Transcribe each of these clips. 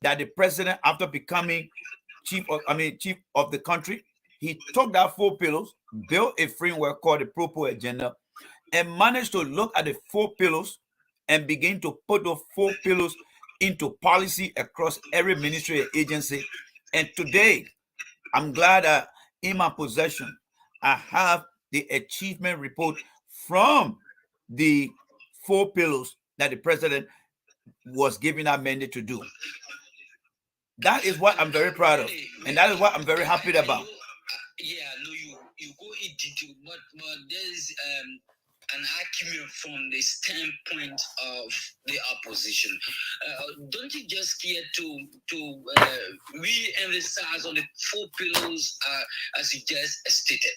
that the president, after becoming chief of the country, he took that 4 pillars, built a framework called the Propo Agenda, and managed to look at the 4 pillars and begin to put those 4 pillars into policy across every ministry and agency. And today, I'm glad that in my possession, I have the achievement report from the 4 pillars that the president was given that mandate to do. That is what I'm very proud of, and that is what I'm very happy about. Yeah, no, you go in detail, but there's an argument from the standpoint of the opposition. Don't you just care to re-emphasize on the 4 pillars as you just stated?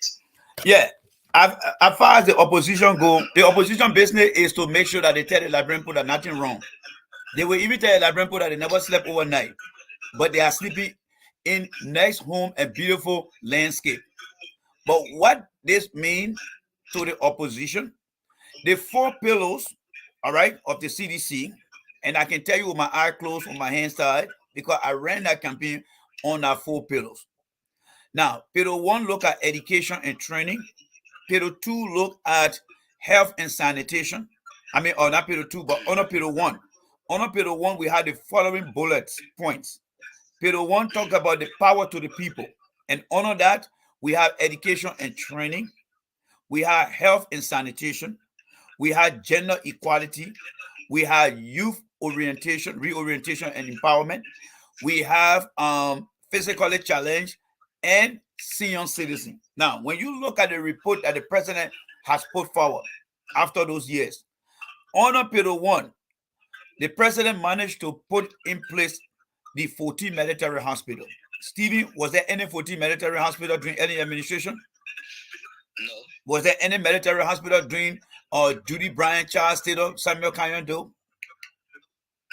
Yeah. As far as the opposition go, the opposition business is to make sure that they tell the Liberian people that nothing wrong. They will even tell the Liberian people that they never slept overnight, but they are sleeping in nice home and beautiful landscape. But what this means to the opposition, the 4 pillars, all right, of the CDC, and I can tell you with my eye closed, with my hands tied, because I ran that campaign on our 4 pillars. Now, pillar 1 look at education and training. Pillar 2 look at health and sanitation. Or not pillar 2, but under pillar 1. Under pillar 1, we had the following bullet points. Pillar 1 talked about the power to the people. And under that, we have education and training. We have health and sanitation. We had gender equality. We had youth reorientation and empowerment. We have physically challenged and senior citizen. Now, when you look at the report that the president has put forward after those years, under pillar 1, the president managed to put in place the 14 military hospital. Stephen, was there any 14 military hospital during any administration? No. Was there any military hospital during Judy Bryant, Charles Taylor, Samuel Kanyando?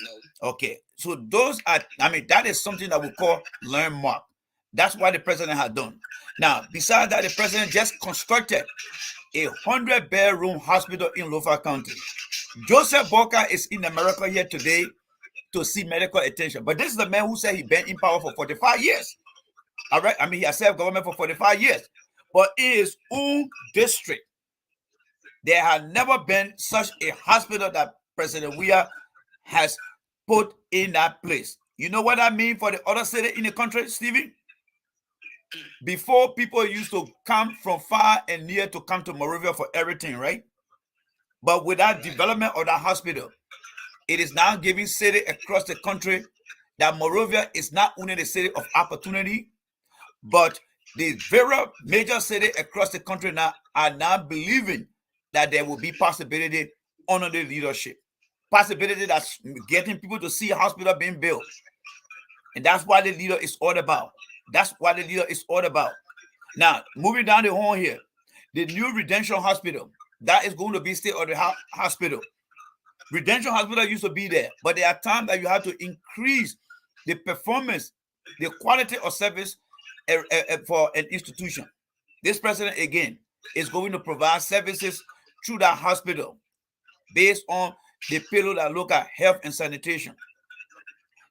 No. Okay, so those are, that is something that we call landmark. That's what the president had done. Now, besides that, the president just constructed a 100-bedroom hospital in Lofa County. Joseph Boca is in America here today to see medical attention. But this is the man who said he been in power for 45 years. All right, he has served government for 45 years. But in his own district, there had never been such a hospital that President Weah has put in that place. You know what I mean for the other city in the country, Stevie? Before, people used to come from far and near to come to Monrovia for everything, right? But with that development of that hospital, it is now giving city across the country that Monrovia is not only the city of opportunity, but the very major city across the country now are now believing that there will be possibility under the leadership. Possibility that's getting people to see a hospital being built. And that's what the leader is all about. That's what the leader is all about. Now, moving down the horn here, the new Redemption Hospital, that is going to be state of the hospital. Redemption Hospital used to be there, but there are times that you have to increase the performance, the quality of service for an institution. This president, again, is going to provide services through that hospital based on the pillar that look at health and sanitation.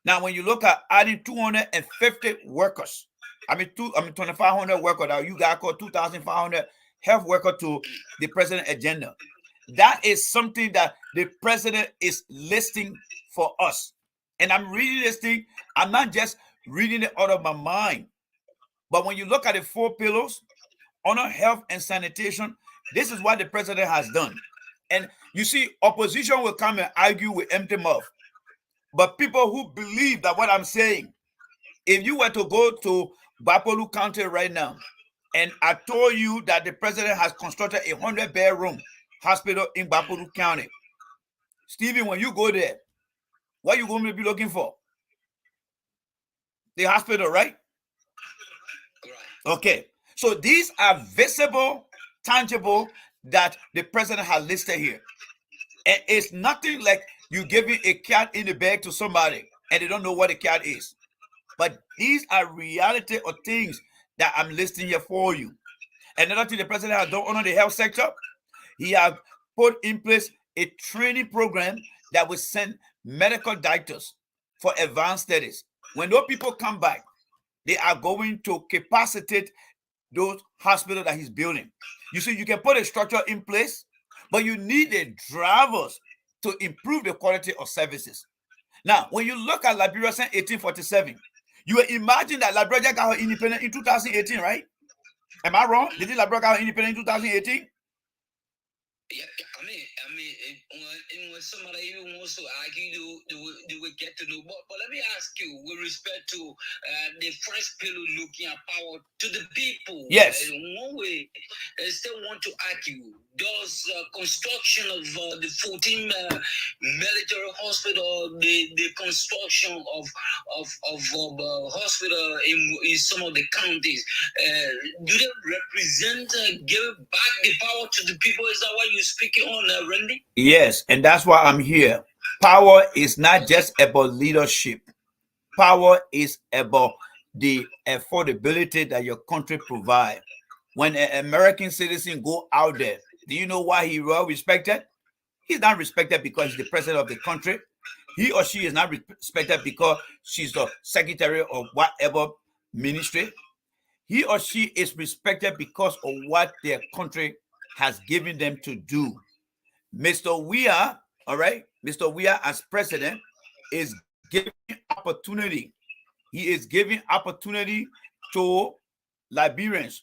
Now, when you look at adding 250 workers, 2,500 workers, that you got called 2,500 health workers to the president agenda. That is something that the president is listing for us. And I'm reading this thing, I'm not just reading it out of my mind. But when you look at the 4 pillars, honor, health, and sanitation, this is what the president has done. And you see, opposition will come and argue with empty mouth. But people who believe that what I'm saying, if you were to go to Gbah-Ku-Gbeh County right now, and I told you that the president has constructed a 100-bedroom hospital in Gbah-Ku-Gbeh County, Stephen, when you go there, what are you going to be looking for? The hospital, right? Okay. So these are visible, tangible, that the president has listed here. And it's nothing like you giving a cat in the bag to somebody and they don't know what a cat is. But these are reality of things that I'm listing here for you. Another thing the president has done under the health sector, he has put in place a training program that will send medical doctors for advanced studies. When those people come back, they are going to capacitate those hospitals that he's building. You see, you can put a structure in place, but you need the drivers to improve the quality of services. Now, when you look at Liberia since 1847, you will imagine that Liberia got her independence in 2018, right? Am I wrong? Did Liberia got her independence in 2018? Yeah, when somebody even wants to argue, they will get to know. But let me ask you, with respect to the first pillar looking at power to the people. Yes. One way, I still want to argue, does construction of the 14 military hospital, the construction of hospital in some of the counties, do they represent giving back the power to the people? Is that what you're speaking on, Randy? Yes, and that's why I'm here. Power is not just about leadership. Power is about the affordability that your country provides. When an American citizen go out there, do you know why he well respected? He's not respected because he's the president of the country. He or she is not respected because she's the secretary of whatever ministry. He or she is respected because of what their country has given them to do. Mr. Weah, all right, Mr. Weah as president is giving opportunity. He is giving opportunity to Liberians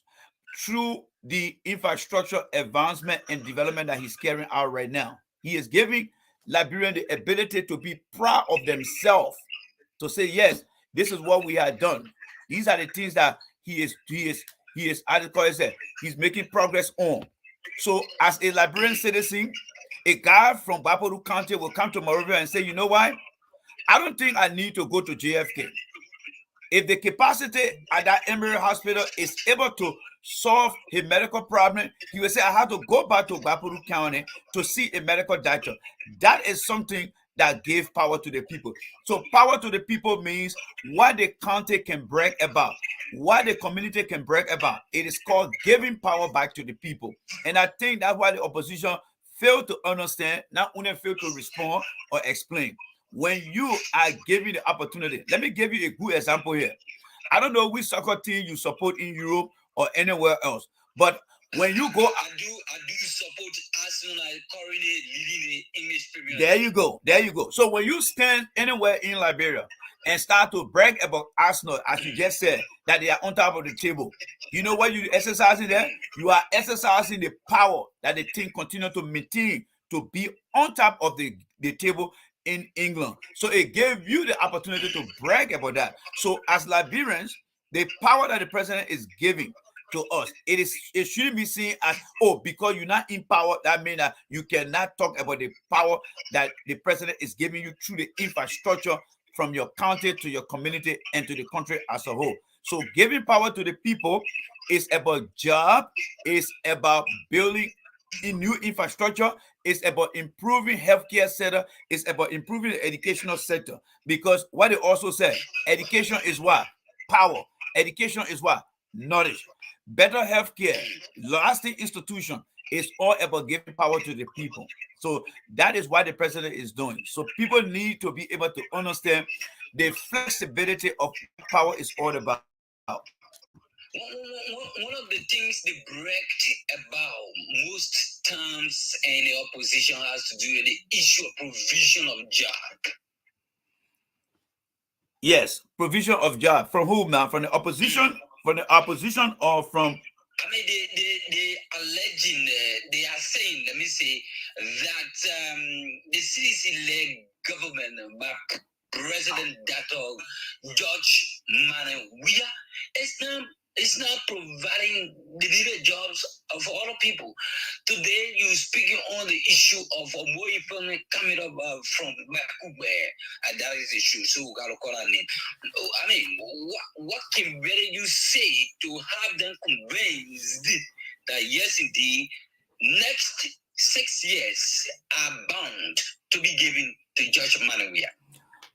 through the infrastructure advancement and development that he's carrying out right now. He is giving Liberians the ability to be proud of themselves, to say, yes, this is what we have done. These are the things that he is, as the said, he's making progress on. So as a Liberian citizen, a guy from Gbah-Ku-Gbeh County will come to Monrovia and say, you know what? I don't think I need to go to JFK. If the capacity at that Emory Hospital is able to solve his medical problem, he will say, I have to go back to Gbah-Ku-Gbeh County to see a medical doctor. That is something that gave power to the people. So power to the people means what the county can brag about, what the community can brag about. It is called giving power back to the people. And I think that's why the opposition failed to understand, not only failed to respond or explain. When you are given the opportunity, let me give you a good example here. I don't know which soccer team you support in Europe or anywhere else, but when you go, I do support Arsenal. I currently leading the English Premier League. There you go. So when you stand anywhere in Liberia and start to brag about Arsenal, as you just said, that they are on top of the table, you know what you exercising there? You are exercising the power that the team continue to maintain to be on top of the table in England. So it gave you the opportunity to brag about that. So as Liberians, the power that the president is giving to us, it shouldn't be seen as, oh, because you're not in power, that means that you cannot talk about the power that the president is giving you through the infrastructure from your county to your community and to the country as a whole. So giving power to the people is about job, is about building in new infrastructure, it's about improving healthcare sector, it's about improving the educational sector. Because what they also said, education is what? Power. Education is what? Knowledge. Better healthcare, lasting institution is all about giving power to the people. So that is what the president is doing. So people need to be able to understand the flexibility of what power is all about. One of the things they bragged about most times in the opposition has to do with the issue of provision of job. Yes, provision of job. From whom now? From the opposition? From the opposition or from? I mean, they alleging, they are saying, let me say, that the CDC-led government by President Dr. George Manawia is not providing the needed jobs for other people. Today, you're speaking on the issue of more employment coming up from Gbah-Ku-Gbeh, and that is the issue. So, I mean, what can better you say to have them convinced that yes, indeed, next 6 years are bound to be given to George Manawia?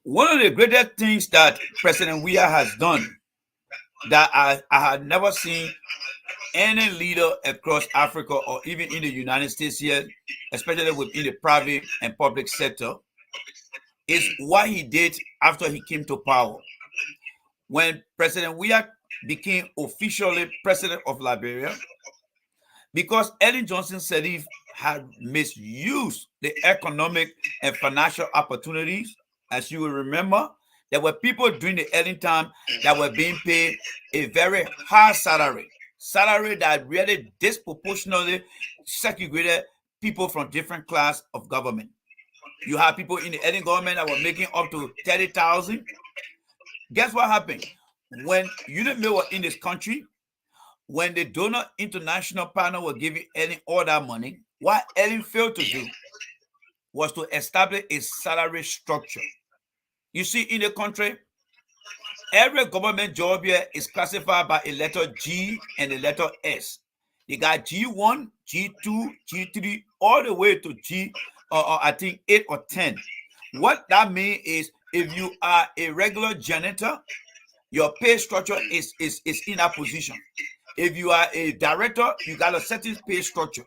One of the greatest things that President Weah has done that I had never seen any leader across Africa or even in the United States here, especially within the private and public sector, is what he did after he came to power. When President Weah became officially president of Liberia, because Ellen Johnson Sirleaf had misused the economic and financial opportunities. As you will remember, there were people during the Ellen time that were being paid a very high salary that really disproportionately segregated people from different class of government. You have people in the Ellen government that were making up to 30,000. Guess what happened? When Unit Mill was in this country, when the donor international partner were giving Ellen all that money, what Ellen failed to do was to establish a salary structure. You see, in the country, every government job here is classified by a letter G and a letter S. You got G1, G2, G3, all the way to G, I think 8 or 10. What that means is if you are a regular janitor, your pay structure is in that position. If you are a director, you got a certain pay structure.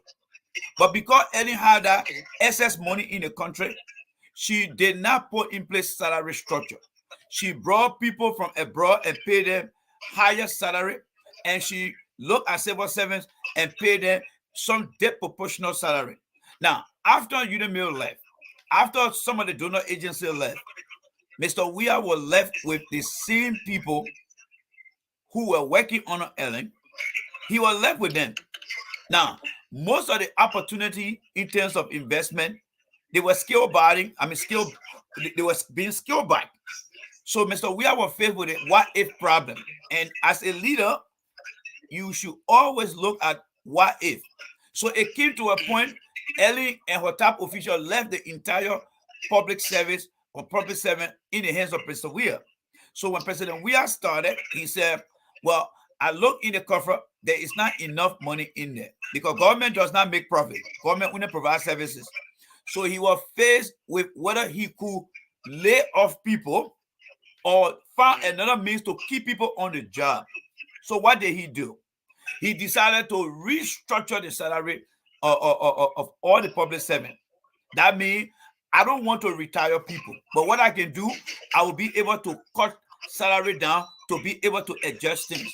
But because Ellen had that excess money in the country, she did not put in place salary structure. She brought people from abroad and paid them higher salary, and she looked at civil servants and paid them some disproportional salary. Now, after Unit Mill left, after some of the donor agencies left, Mr. Weah was left with the same people who were working under Ellen. He was left with them. Now, most of the opportunity in terms of investment, they were they were being scaled back. So Mr. Weah was faced with a what if problem. And as a leader, you should always look at what if. So it came to a point, Ellen and her top official left the entire public service or public servant in the hands of Mr. Weah. So when President Weah started, he said, well, I look in the coffer, there is not enough money in there because government does not make profit. Government only provides services. So he was faced with whether he could lay off people or find another means to keep people on the job. So what did he do? He decided to restructure the salary of all the public servants. That means I don't want to retire people, but what I can do, I will be able to cut salary down to be able to adjust things.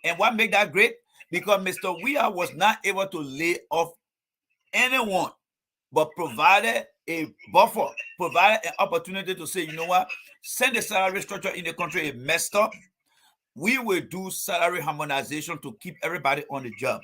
And what made that great? Because Mr. Weah was not able to lay off anyone, but provided a buffer, provided an opportunity to say, you know what, since the salary structure in the country is messed up, we will do salary harmonization to keep everybody on the job.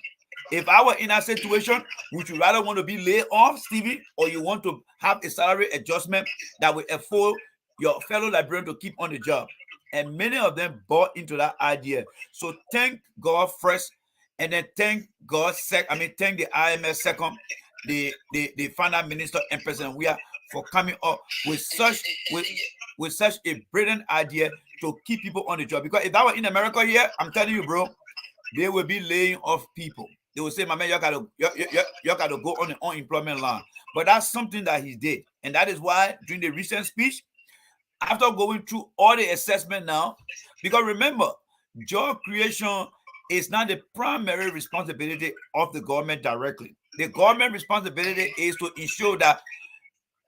If I were in that situation, would you rather want to be laid off, Stevie, or you want to have a salary adjustment that will afford your fellow librarian to keep on the job? And many of them bought into that idea. So thank God first, and then thank God second. Thank the IMF second, the finance minister and President Weah for coming up with such a brilliant idea to keep people on the job. Because if that were in America here, I'm telling you, bro, they will be laying off people. They will say, my man, you gotta go on the unemployment line. But that's something that he did. And that is why during the recent speech, after going through all the assessment now, because remember, job creation is not the primary responsibility of the government directly. The government responsibility is to ensure that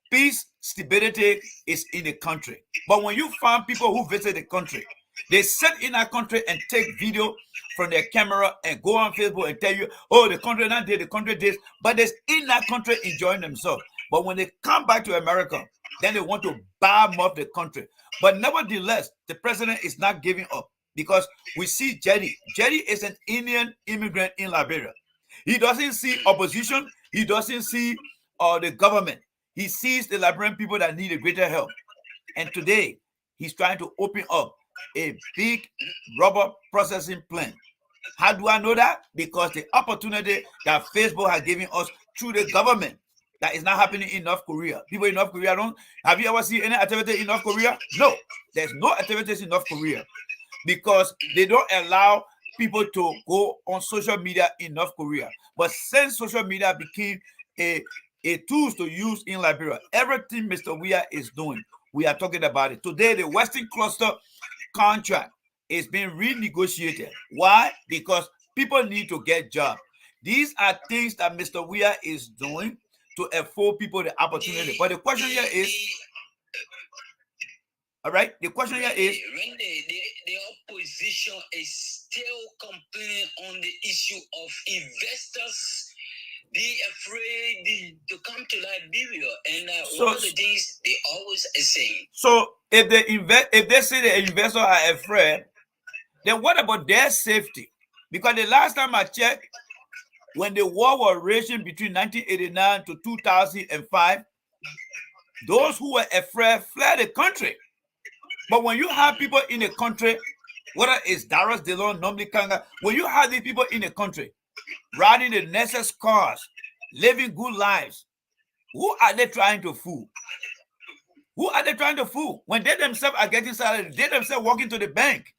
peace, stability is in the country. But when you find people who visit the country, they sit in that country and take video from their camera and go on Facebook and tell you, oh, the country not did, the country did, but they're in that country enjoying themselves. But when they come back to America, then they want to bomb up the country. But nevertheless, the president is not giving up because we see Jetty. Jetty is an Indian immigrant in Liberia. He doesn't see opposition. He doesn't see the government. He sees the Liberian people that need a greater help. And today, he's trying to open up a big rubber processing plant. How do I know that? Because the opportunity that Facebook has given us through the government, that is not happening in North Korea. People in North Korea have you ever seen any activity in North Korea? No, there's no activities in North Korea because they don't allow people to go on social media in North Korea. But since social media became a tool to use in Liberia, everything Mr. Weah is doing, we are talking about it. Today, the Western Cluster contract is being renegotiated. Why? Because people need to get jobs. These are things that Mr. Weah is doing to afford people the opportunity. But the question here is, All right. The question here is, when the opposition is still complaining on the issue of investors be afraid to come to Liberia, and one of the things they always are saying. So if they say the investors are afraid, then what about their safety? Because the last time I checked, when the war was raging between 1989 to 2005, those who were afraid fled the country. But when you have people in the country, whether it's Darius Delon, Nomli Kanga, when you have these people in the country riding the nicest cars, living good lives, who are they trying to fool? Who are they trying to fool? When they themselves are getting salary, they themselves walking to the bank.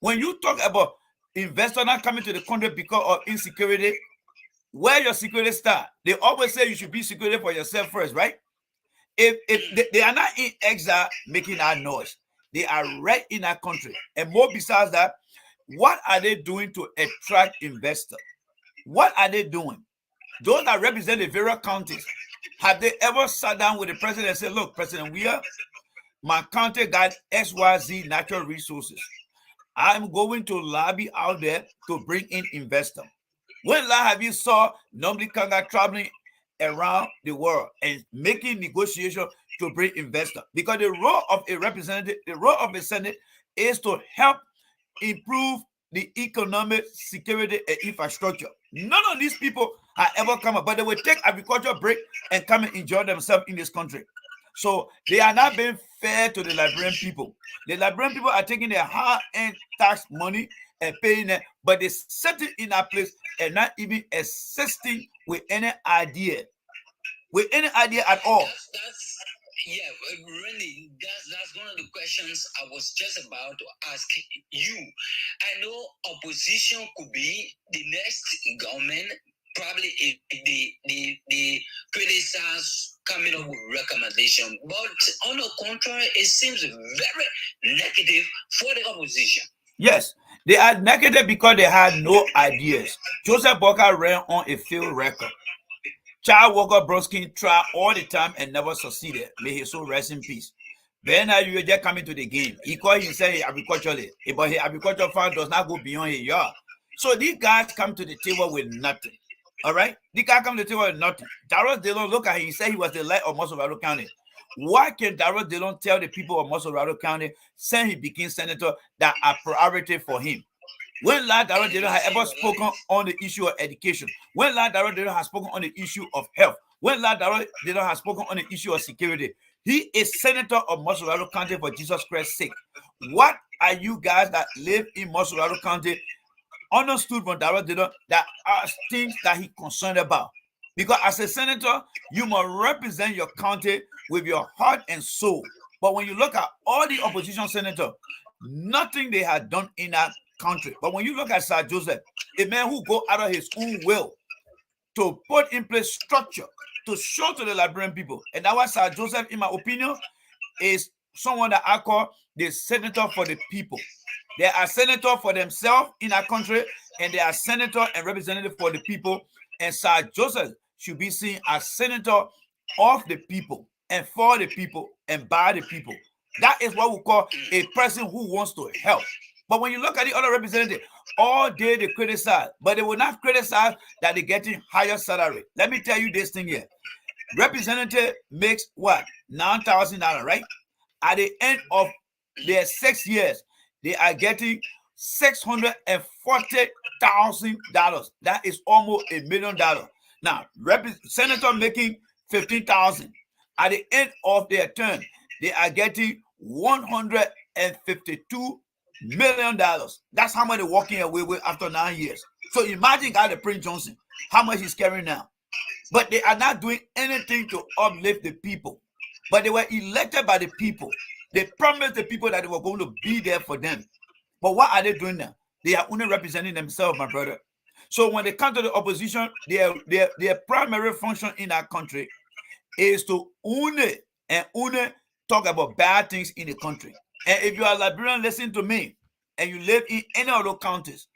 When you talk about investors not coming to the country because of insecurity, where your security start? They always say you should be security for yourself first, right? If they are not in exile making that noise, they are right in our country. And more besides that, what are they doing to attract investors? What are they doing? Those that represent the various counties, have they ever sat down with the president and said, look, President, my county got XYZ natural resources. I'm going to lobby out there to bring in investors. When last have you saw Nomli Kanga traveling around the world and making negotiations to bring investors? Because the role of a representative, the role of a Senate is to help improve the economic security and infrastructure. None of these people have ever come up, but they will take agriculture break and come and enjoy themselves in this country. So they are not being fair to the Liberian people. The Liberian people are taking their hard-earned tax money and paying it, but they set it in a place and not even assisting with any idea at all. Yeah, really, that's one of the questions I was just about to ask you. I know opposition could be the next government, probably if they criticize coming up with recommendation, but on the contrary, it seems very negative for the opposition. Yes, they are negative because they had no ideas. Joseph Boca ran on a field record. Child Walker Broskin tried all the time and never succeeded. May his soul rest in peace. Then you just coming to the game. He called himself agriculturalist, but his agricultural farm does not go beyond his yard. So these guys come to the table with nothing. All right? These guys come to the table with nothing. Darius Delon, look at him. He said he was the light of Mosorado County. Why can Darius Delon tell the people of Mosorado County, since he became senator, that are priority for him? When last Darius Delon has ever spoken on the issue of education? When last Darius Delon has spoken on the issue of health? When last Darius Delon has spoken on the issue of security? He is senator of Mosorado County for Jesus Christ's sake. What are you guys that live in Mosorado County understood from Darius Delon that are things that he's concerned about? Because as a senator, you must represent your county with your heart and soul. But when you look at all the opposition senators, nothing they had done in that country. But when you look at Sir Joseph, a man who go out of his own will to put in place structure to show to the Liberian people, and that was Sir Joseph, in my opinion, is someone that I call the senator for the people. They are senator for themselves in our country, and they are senator and representative for the people. And Sir Joseph should be seen as senator of the people and for the people and by the people. That is what we call a person who wants to help. But when you look at the other representatives, all day they criticize, but they will not criticize that they're getting higher salary. Let me tell you this thing here. Representative makes what? $9,000, right? At the end of their 6 years, they are getting $640,000. That is almost $1 million. Now, senator making $15,000. At the end of their term, they are getting $152 million. That's how much they're walking away with after 9 years. So imagine the Prince Johnson, how much he's carrying now. But they are not doing anything to uplift the people. But they were elected by the people. They promised the people that they were going to be there for them. But what are they doing now? They are only representing themselves, my brother. So when they come to the opposition, their primary function in our country is to only talk about bad things in the country. And if you are a Liberian, listen to me, and you live in any of those counties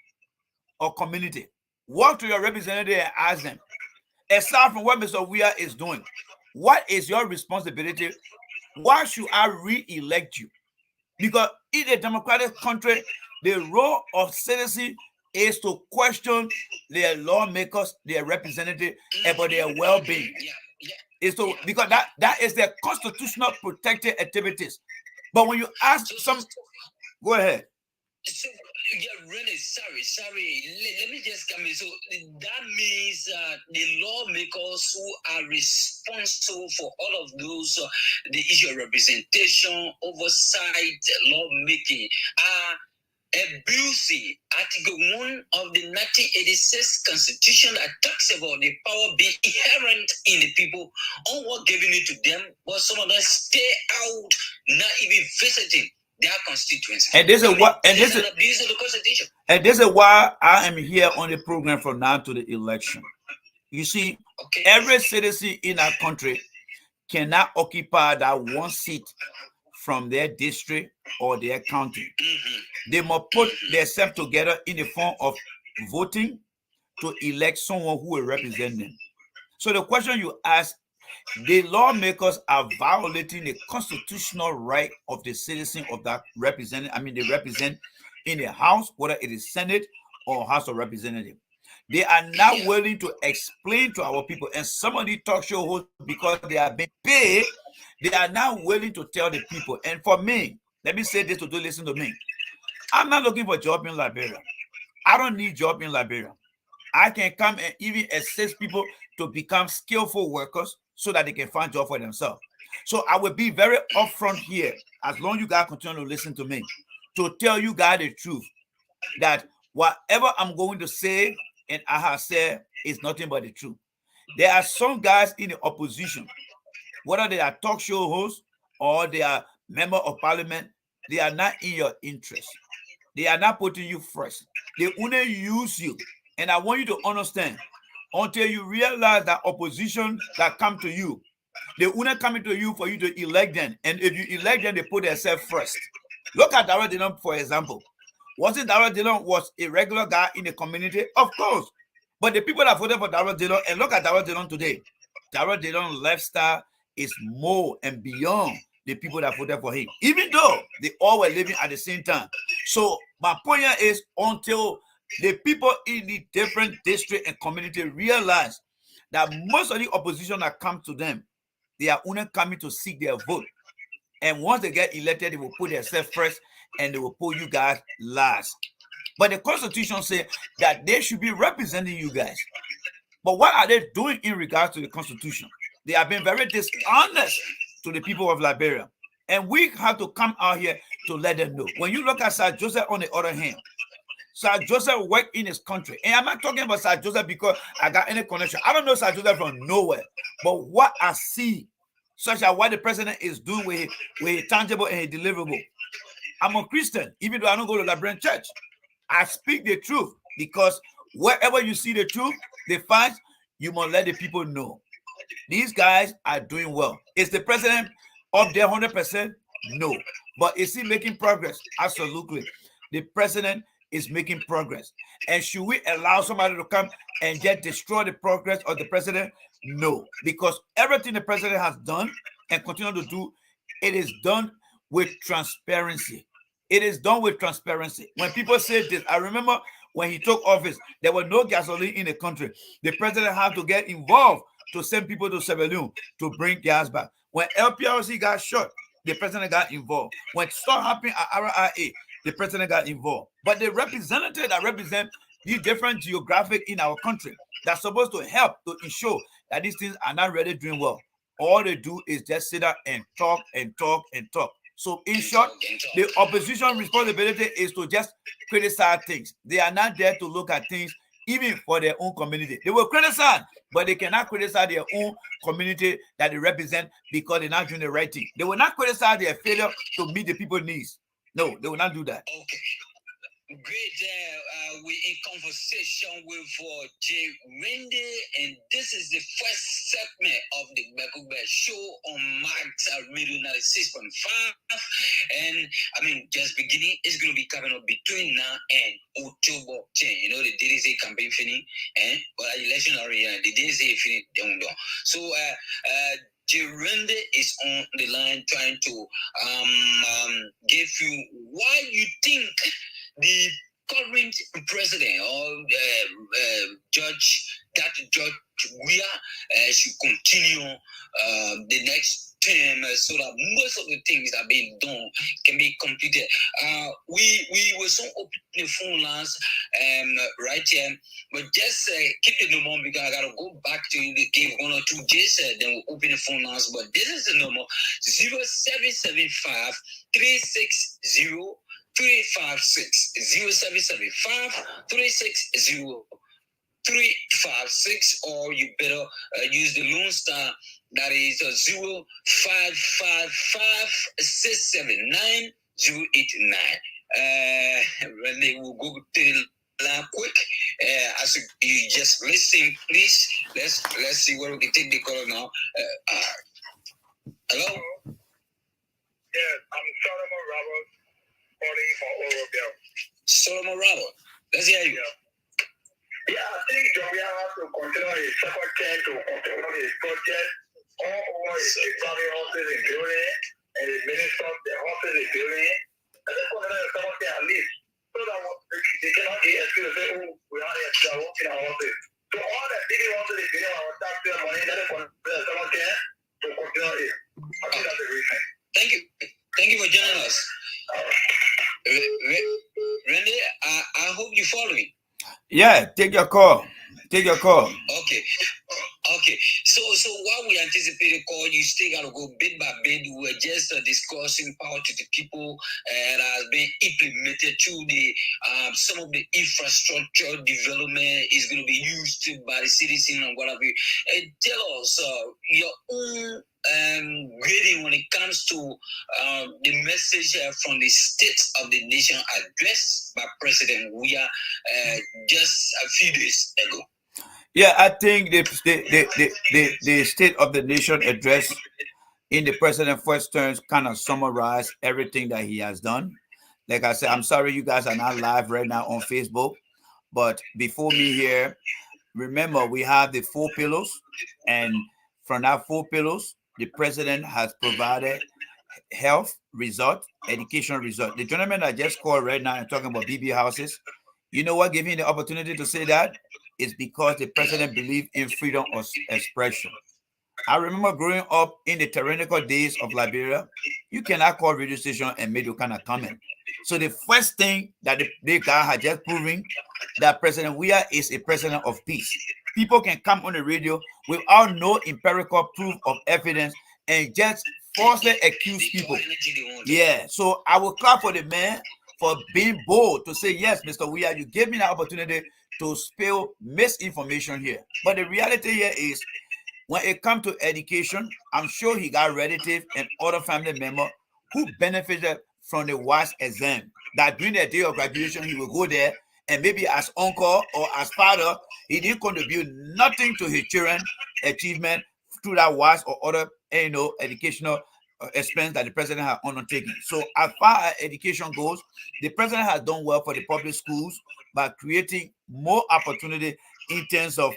or community, walk to your representative and ask them, aside from what Mr. Weir is doing, what is your responsibility? Why should I re-elect you? Because in a democratic country, the role of citizen is to question their lawmakers, their representative, about their well-being. Is to because that is their constitutional protected activities. But when you ask some, go ahead. So yeah, really sorry. Let me just come in. So that means the lawmakers who are responsible for all of those the issue of representation, oversight, lawmaking are abusing Article 1 of the 1986 Constitution that talks about the power being inherent in the people, on what giving it to them, but some of them stay out, not even visiting their constituency. And this is what and this is an abuse of the Constitution. And this is why I am here on the program from now to the election. You see, every citizen in our country cannot occupy that one seat from their district or their county. They must put themselves together in the form of voting to elect someone who will represent them. So the question you ask, the lawmakers are violating the constitutional right of the citizen of that represented. I mean, they represent in the House, whether it is Senate or House of Representatives. They are not willing to explain to our people, and some of the talk show hosts, because they are being paid, they are not willing to tell the people. And for me, let me say this to do listen to me. I'm not looking for a job in Liberia. I don't need job in Liberia. I can come and even assist people to become skillful workers so that they can find job for themselves. So I will be very upfront here, as long as you guys continue to listen to me, to tell you guys the truth, that whatever I'm going to say and I have said is nothing but the truth. There are some guys in the opposition, whether they are talk show hosts or they are member of parliament, they are not in your interest. They are not putting you first. They only use you. And I want you to understand, until you realize that opposition that come to you, they only coming to you for you to elect them. And if you elect them, they put themselves first. Look at Darrell Dillon, for example. Wasn't Darrell Dillon was a regular guy in the community? Of course. But the people that voted for Darrell Dillon, and look at Darrell Dillon today. Darrell Dillon's lifestyle is more and beyond the people that voted for him, even though they all were living at the same time. So my point here is, until the people in the different district and community realize that most of the opposition that come to them, they are only coming to seek their vote. And once they get elected, they will put themselves first and they will put you guys last. But the Constitution says that they should be representing you guys. But what are they doing in regards to the Constitution? They have been very dishonest to the people of Liberia. And we have to come out here to let them know. When you look at Sir Joseph on the other hand, Sir Joseph worked in his country. And I'm not talking about Sir Joseph because I got any connection. I don't know Sir Joseph from nowhere. But what I see, such as what the president is doing with his tangible and his deliverable. I'm a Christian, even though I don't go to Liberian church. I speak the truth because wherever you see the truth, the facts, you must let the people know. These guys are doing well. Is the president up there 100%? No. But is he making progress? Absolutely. The president is making progress. And should we allow somebody to come and just destroy the progress of the president? No. Because everything the president has done and continue to do, it is done with transparency. It is done with transparency. When people say this, I remember when he took office, there was no gasoline in the country. The president had to get involved to send people to Sierra Leone to bring gas back. When LPRC got shot, the president got involved. When stuff happened at RIA, the president got involved. But the representative that represent these different geographic in our country, that's supposed to help to ensure that these things are not really doing well. All they do is just sit there and talk and talk and talk. So in short, the opposition responsibility is to just criticize things. They are not there to look at things even for their own community. They will criticize, but they cannot criticize their own community that they represent because they're not doing the right thing. They will not criticize their failure to meet the people's needs. No, they will not do that. Okay. Great. We're in conversation with Jay Wendy, and this is the first segment of the Gbah-Ku-Gbeh show on Max Radio 96.5. And I mean, just beginning, it's going to be coming up between now and October 10. You know, the DDC campaign finish, and well, election already, the DDC finish. So, Jirende is on the line trying to give you why you think the current president or Judge Weah should continue the next term so that most of the things that are being done can be completed. We will soon open the phone lines right here, but just keep the number because I gotta go back to the give one or two days, then we'll open the phone lines. But this is the number 0775 360 356 0775 360 356, or you better use the Lone Star that is 0555 Renee will go to the line quick. As you just listen, please. Let's see where we can take the call now. Hello. Yes, I'm Solomon Robert, calling from Orobia. Solomon Robert, let's hear you. Yeah, I think Jovia has to continue his second term to continue his project all over his family houses in building and his minister of the houses in building. And let's continue the second term at least. So that they cannot get excuse to say, oh, we are here working our houses. So all the big houses in building our taxpayer money, that is continue the second term to continue it. I think that's the reason. Thank you. Thank you for joining us. Randy, I hope you follow me. Yeah, take your call. Take your call. Okay. So while we anticipate the call, you still gotta go bit by bit. We're just discussing power to the people that has been implemented through the some of the infrastructure development is going to be used by the citizen and whatever. Tell us your own grading when it comes to the message from the State of the Nation address by President Weah just a few days ago. Yeah, I think the State of the Nation address in the president's first terms kind of summarize everything that he has done. Like I said, I'm sorry you guys are not live right now on Facebook, but before me here, remember we have the 4 pillars, and from that 4 pillars, the president has provided health result, education result. The gentleman I just called right now and talking about BB houses, you know what gave me the opportunity to say that? It's because the president believed in freedom of expression. I remember growing up in the tyrannical days of Liberia, you cannot call radio station and make your kind of comment. So the first thing that the guy had just proven that President Weah is a president of peace. People can come on the radio without no empirical proof of evidence and just falsely accuse people. Yeah, so I will clap for the man for being bold to say, yes, Mr. Weah, you gave me the opportunity to spill misinformation here. But the reality here is, when it comes to education, I'm sure he got relatives and other family members who benefited from the WASH exam. That during the day of graduation, he will go there and maybe as uncle or as father, he didn't contribute nothing to his children's achievement through that WASH or other, educational expense that the president has undertaken. So as far as education goes, the president has done well for the public schools by creating more opportunity in terms of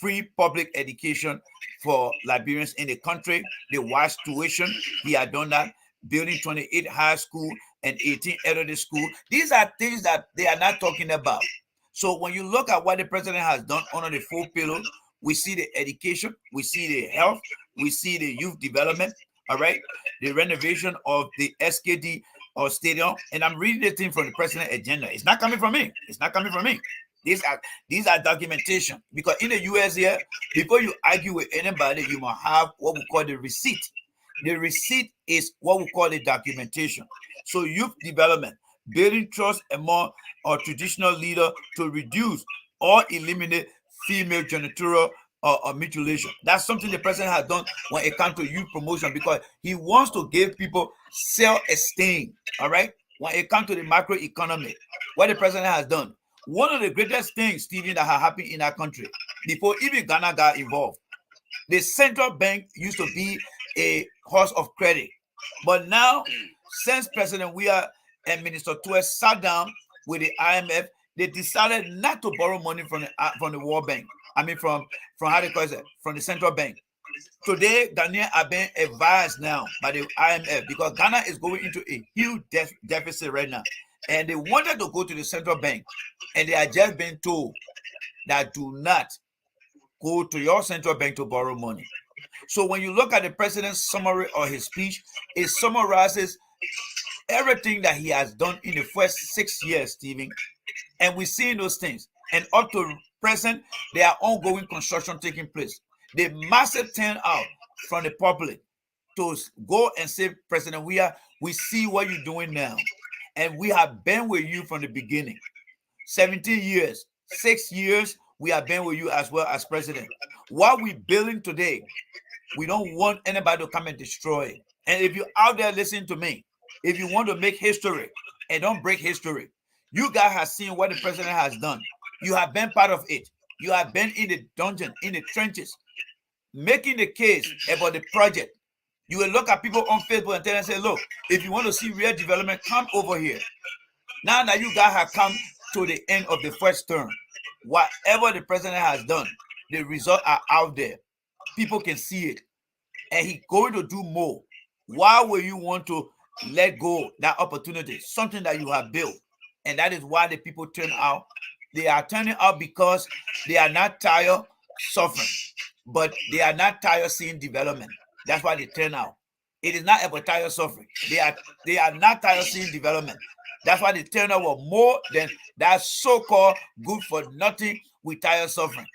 free public education for Liberians in the country. The WASH tuition, he had done that, building 28 high school and 18 elderly school. These are things that they are not talking about. So when you look at what the president has done under the 4 pillars, we see the education, we see the health, we see the youth development, all right, the renovation of the SKD or stadium. And I'm reading the thing from the president agenda. It's not coming from me. It's not coming from me. These are documentation, because in the US here, before you argue with anybody, you must have what we call the receipt. The receipt is what we call the documentation. So youth development, building trust among our traditional leader to reduce or eliminate female genital mutilation. That's something the president has done when it comes to youth promotion, because he wants to give people self-esteem. All right. When it comes to the macroeconomy, what the president has done. One of the greatest things, Stephen, that has happened in our country, before even Ghana got involved, the central bank used to be a horse of credit. But now, since President Weah and Minister Tuer sat down with the IMF, they decided not to borrow money from the World Bank. I mean, from how they call it, from the central bank. Today, Ghanaians are being advised now by the IMF because Ghana is going into a huge deficit right now. And they wanted to go to the central bank, and they are just being told that do not go to your central bank to borrow money. So when you look at the president's summary or his speech, it summarizes everything that he has done in the first 6 years, Stephen. And we're seeing those things. And up to present, there are ongoing construction taking place. The massive turnout from the public to go and say, President, we see what you're doing now. And we have been with you from the beginning. 17 years, 6 years, we have been with you as well as president. What we're building today, we don't want anybody to come and destroy it. And if you're out there listening to me, if you want to make history and don't break history, you guys have seen what the president has done. You have been part of it. You have been in the dungeon, in the trenches, making the case about the project. You will look at people on Facebook and tell them, say, look, if you want to see real development, come over here. Now that you guys have come to the end of the first term, whatever the president has done, the results are out there. People can see it. And he's going to do more. Why will you want to let go that opportunity, something that you have built? And that is why the people turn out. They are turning out because they are not tired suffering, but they are not tired seeing development. That's why they turn out. It is not about tired suffering. They are not tired seeing development. That's why they turn out more than that so-called good for nothing with tired suffering.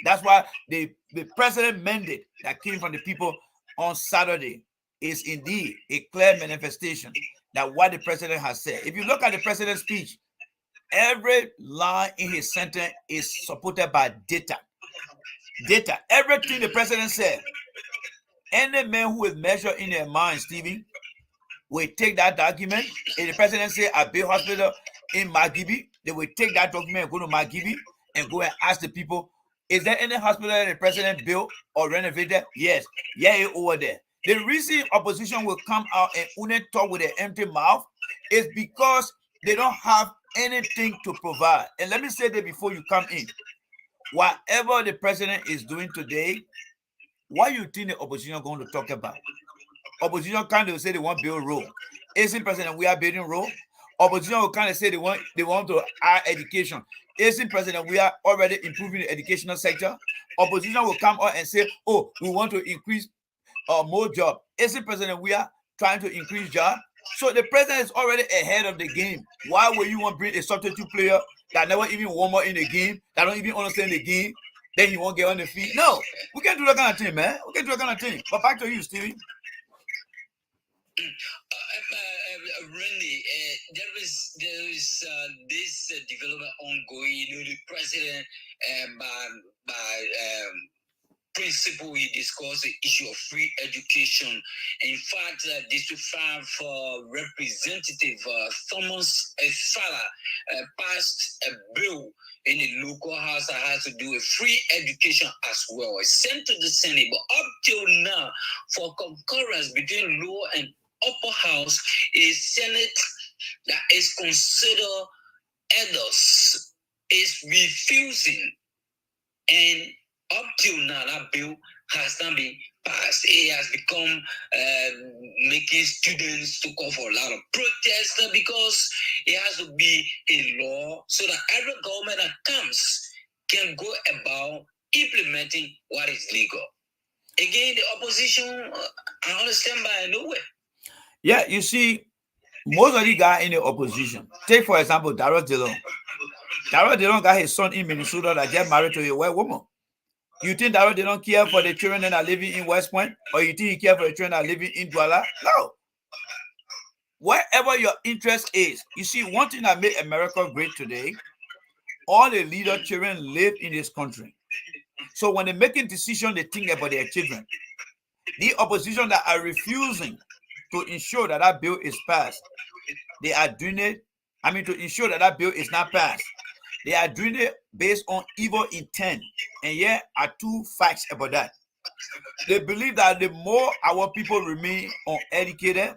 That's why the president mandate that came from the people on Saturday is indeed a clear manifestation that what the president has said. If you look at the president's speech, every line in his sentence is supported by data. Data. Everything the president said. Any man who is measured in their mind, Stevie, will take that document. If the president say a big hospital in Magibi, they will take that document and go to Magibi and go and ask the people, is there any hospital that the president built or renovated? Yes. Yeah, it's over there. The reason opposition will come out and only talk with an empty mouth is because they don't have anything to provide. And let me say that before you come in. Whatever the president is doing today, what you think the opposition are going to talk about? Opposition kind of say they want to build road. Isn't president we are building road? Opposition will kind of say they want to add education. Isn't president we are already improving the educational sector? Opposition will come out and say, oh, we want to increase more job. Isn't president we are trying to increase job? So the president is already ahead of the game. Why would you want to bring a substitute player that never even warm up in the game, that don't even understand the game, then he won't get on the field? No, we can't do that kind of thing, man. We can't do that kind of thing. But back to you, Stevie. Really, there is this development ongoing. You know, the president by principle, he discussed the issue of free education. In fact, District 5 Representative Thomas Efala passed a bill in the local house that has to do with free education as well. It's sent to the Senate, but up till now, for concurrence between lower and upper house, a Senate that is considered elders is refusing, and up till now, that bill has not been passed. It has become making students to call for a lot of protests because it has to be a law so that every government that comes can go about implementing what is legal. Again, the opposition, I understand by nowhere. Yeah, you see, most of the guys in the opposition, take for example, Darrell Dillon. Darrell Dillon got his son in Minnesota that get married to a white woman. You think that they don't care for the children that are living in West Point? Or you think he care for the children that are living in Douala? No. Wherever your interest is, you see, one thing that made America great today, all the leader children live in this country. So when they're making decisions, they think about their children. The opposition that are refusing to ensure that that bill is passed, they are doing it, to ensure that that bill is not passed. They are doing it based on evil intent. And here are two facts about that. They believe that the more our people remain uneducated,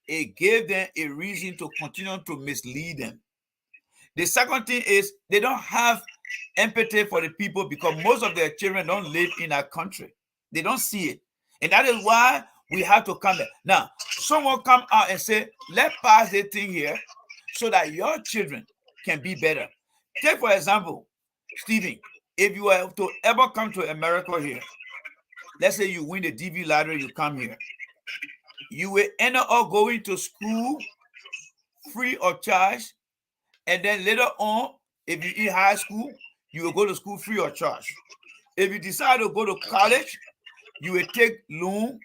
it gave them a reason to continue to mislead them. The second thing is they don't have empathy for the people because most of their children don't live in our country. They don't see it. And that is why we have to come back. Now, someone come out and say, let's pass this thing here so that your children can be better. Take, for example, Stephen, if you were to ever come to America here, let's say you win the DV lottery, you come here, you will end up going to school free of charge, and then later on, if you in high school, you will go to school free of charge. If you decide to go to college, you will take loan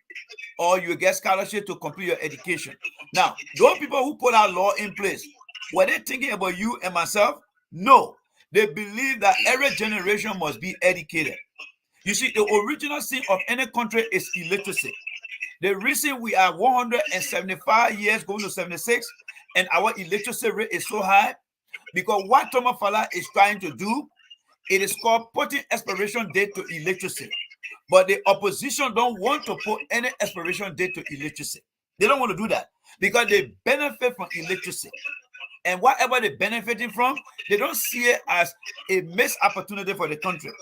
or you will get scholarship to complete your education. Now, those people who put that law in place, were they thinking about you and myself? No. They believe that every generation must be educated. You see, the original sin of any country is illiteracy. The reason we are 175 years going to 76 and our illiteracy rate is so high, because what Thomas Fala is trying to do, it is called putting expiration date to illiteracy. But the opposition don't want to put any expiration date to illiteracy. They don't want to do that because they benefit from illiteracy. And whatever they're benefiting from, they don't see it as a missed opportunity for the country.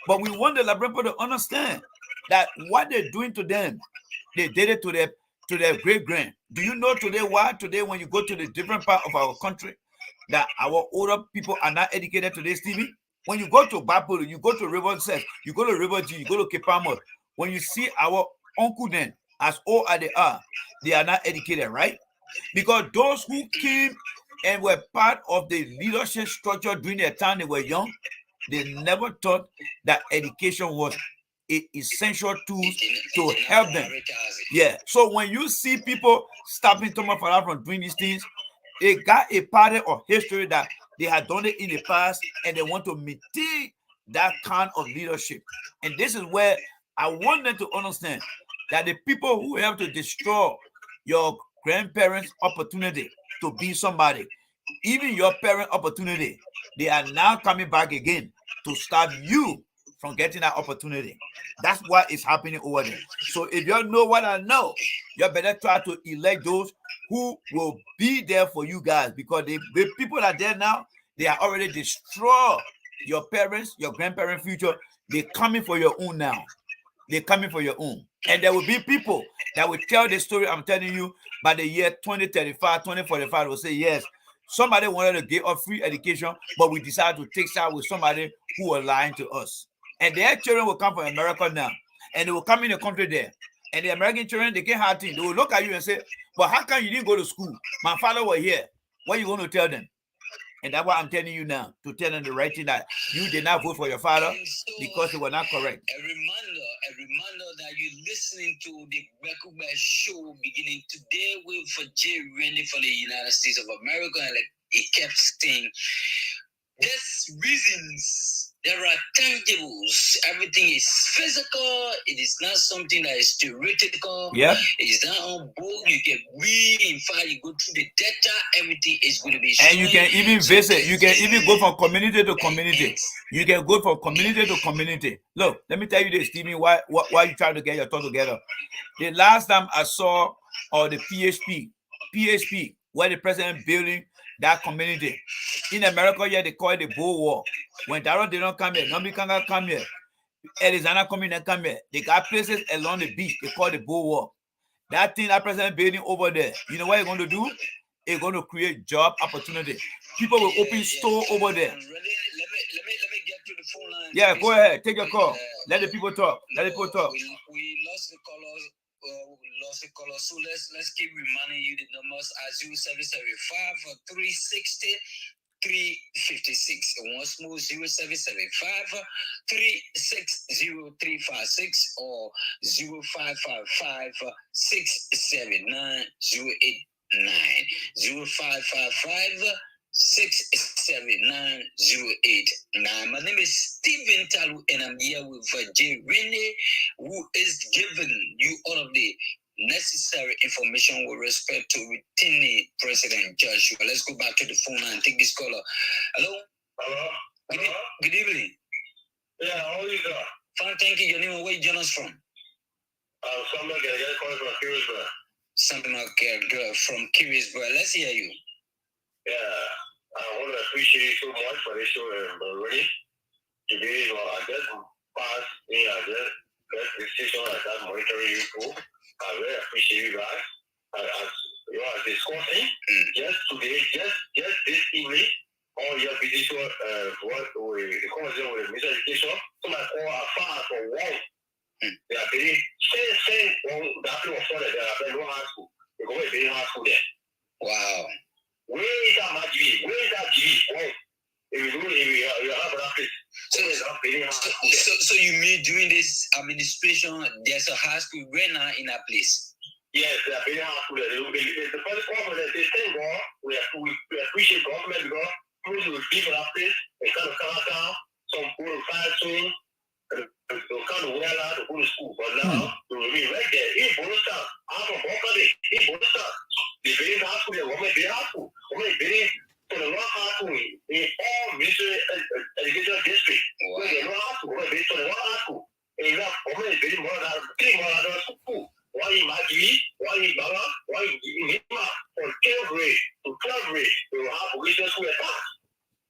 But we want the Liberian people to understand that what they're doing to them, they did it to their great-grand. Do you know today why? Today, when you go to the different part of our country, that our older people are not educated today, Stevie? When you go to Gbah-Ku-Gbeh, you go to River Set, you go to River G, you go to Kipamo, when you see our uncle then, as old as they are not educated, right? Because those who came and were part of the leadership structure during their time they were young, they never thought that education was an essential tool to help them. Yeah. So when you see people stopping Thomas Fala from doing these things, they got a pattern of history that they had done it in the past, and they want to maintain that kind of leadership. And this is where I want them to understand that the people who have to destroy your grandparents' opportunity to be somebody, even your parent opportunity, they are now coming back again to stop you from getting that opportunity. That's what is happening over there. So if you know what I know, you better try to elect those who will be there for you guys, because the people that are there now, they are already destroyed your parents, your grandparents' future. They're coming for your own now. They're coming for your own. And there will be people that will tell the story I'm telling you by the year 2035, 2045, will say, yes, somebody wanted to give us free education, but we decided to take side with somebody who was lying to us. And their children will come from America now, and they will come in the country there. And the American children, they can't have things. They will look at you and say, but how come you didn't go to school? My father was here. What are you going to tell them? And that's what I'm telling you now, to tell them the right thing, that you did not vote for your father because they were not correct. A reminder that you're listening to the Gbah-Ku-Gbeh show beginning today with for Jay Rennie for the United States of America. And like he kept saying, there's reasons. There are tangibles. Everything is physical. It is not something that is theoretical. Yeah. It is not on board. You can read. In fact, you go through the data. Everything is going to be. And you can even visit. You can even go from community to community. You can go from community to community. Look, let me tell you this, Stevie. Why you trying to get your thought together? The last time I saw the PHP, where the president building that community in America, yeah, they call it the Bull Wall. When Darrow did not come here, nobody can come here. Arizona coming and come here. They got places along the beach. They call the Bull Wall. That thing that president building over there, you know what it's going to do? It's going to create job opportunity. People will open store over there. Let me get to the phone line. Yeah, go ahead. Take your call. Let the people talk. Let the people talk. We lost the callers. So let's keep reminding you the numbers as 0775 360 356. And once more 0775 360 356 or 0555 679 089. 0555 679-089. My name is Stephen Talu, and I'm here with Jay Rennie, who is giving you all of the necessary information with respect to retaining President Joshua. Let's go back to the phone and take this caller. Hello? Hello? Good evening. Yeah, how are you, sir? Fine, thank you. Your name and where you join us from? Somebody calling from Curious. Something like from Curious. Let's hear you. Yeah, I want to appreciate you so much for this show already. Today, I just passed me, I just station as that monitoring you too. I really appreciate you guys. As you are discussing, just today, just this evening, all your visitor, what we call with Mr. Education, some I call a far for one. They are very same that was started. They are very high school. They go very high school there. Wow. Where is that magic? Where is that G? Oh, if you have that place. So you mean during this administration, there's a high school right now in that place? Yes, they are very high school. The first problem is they thank God. We appreciate government because those who give that place, they kind of come down, some go to fire soon, they kind of wear out to go to school. But now, we will be right there. In Bolstar, I'm from Bokade, in Bolstar, the very high school, the woman very high school. Woman very, so the one high school in all military education district. Wow. Where they know high school, woman very, so the one high school. And that woman is very more than school. Why in Magi, why in Baba, why in Hima, from 10th grade to 12th grade, they will have vocational school attached.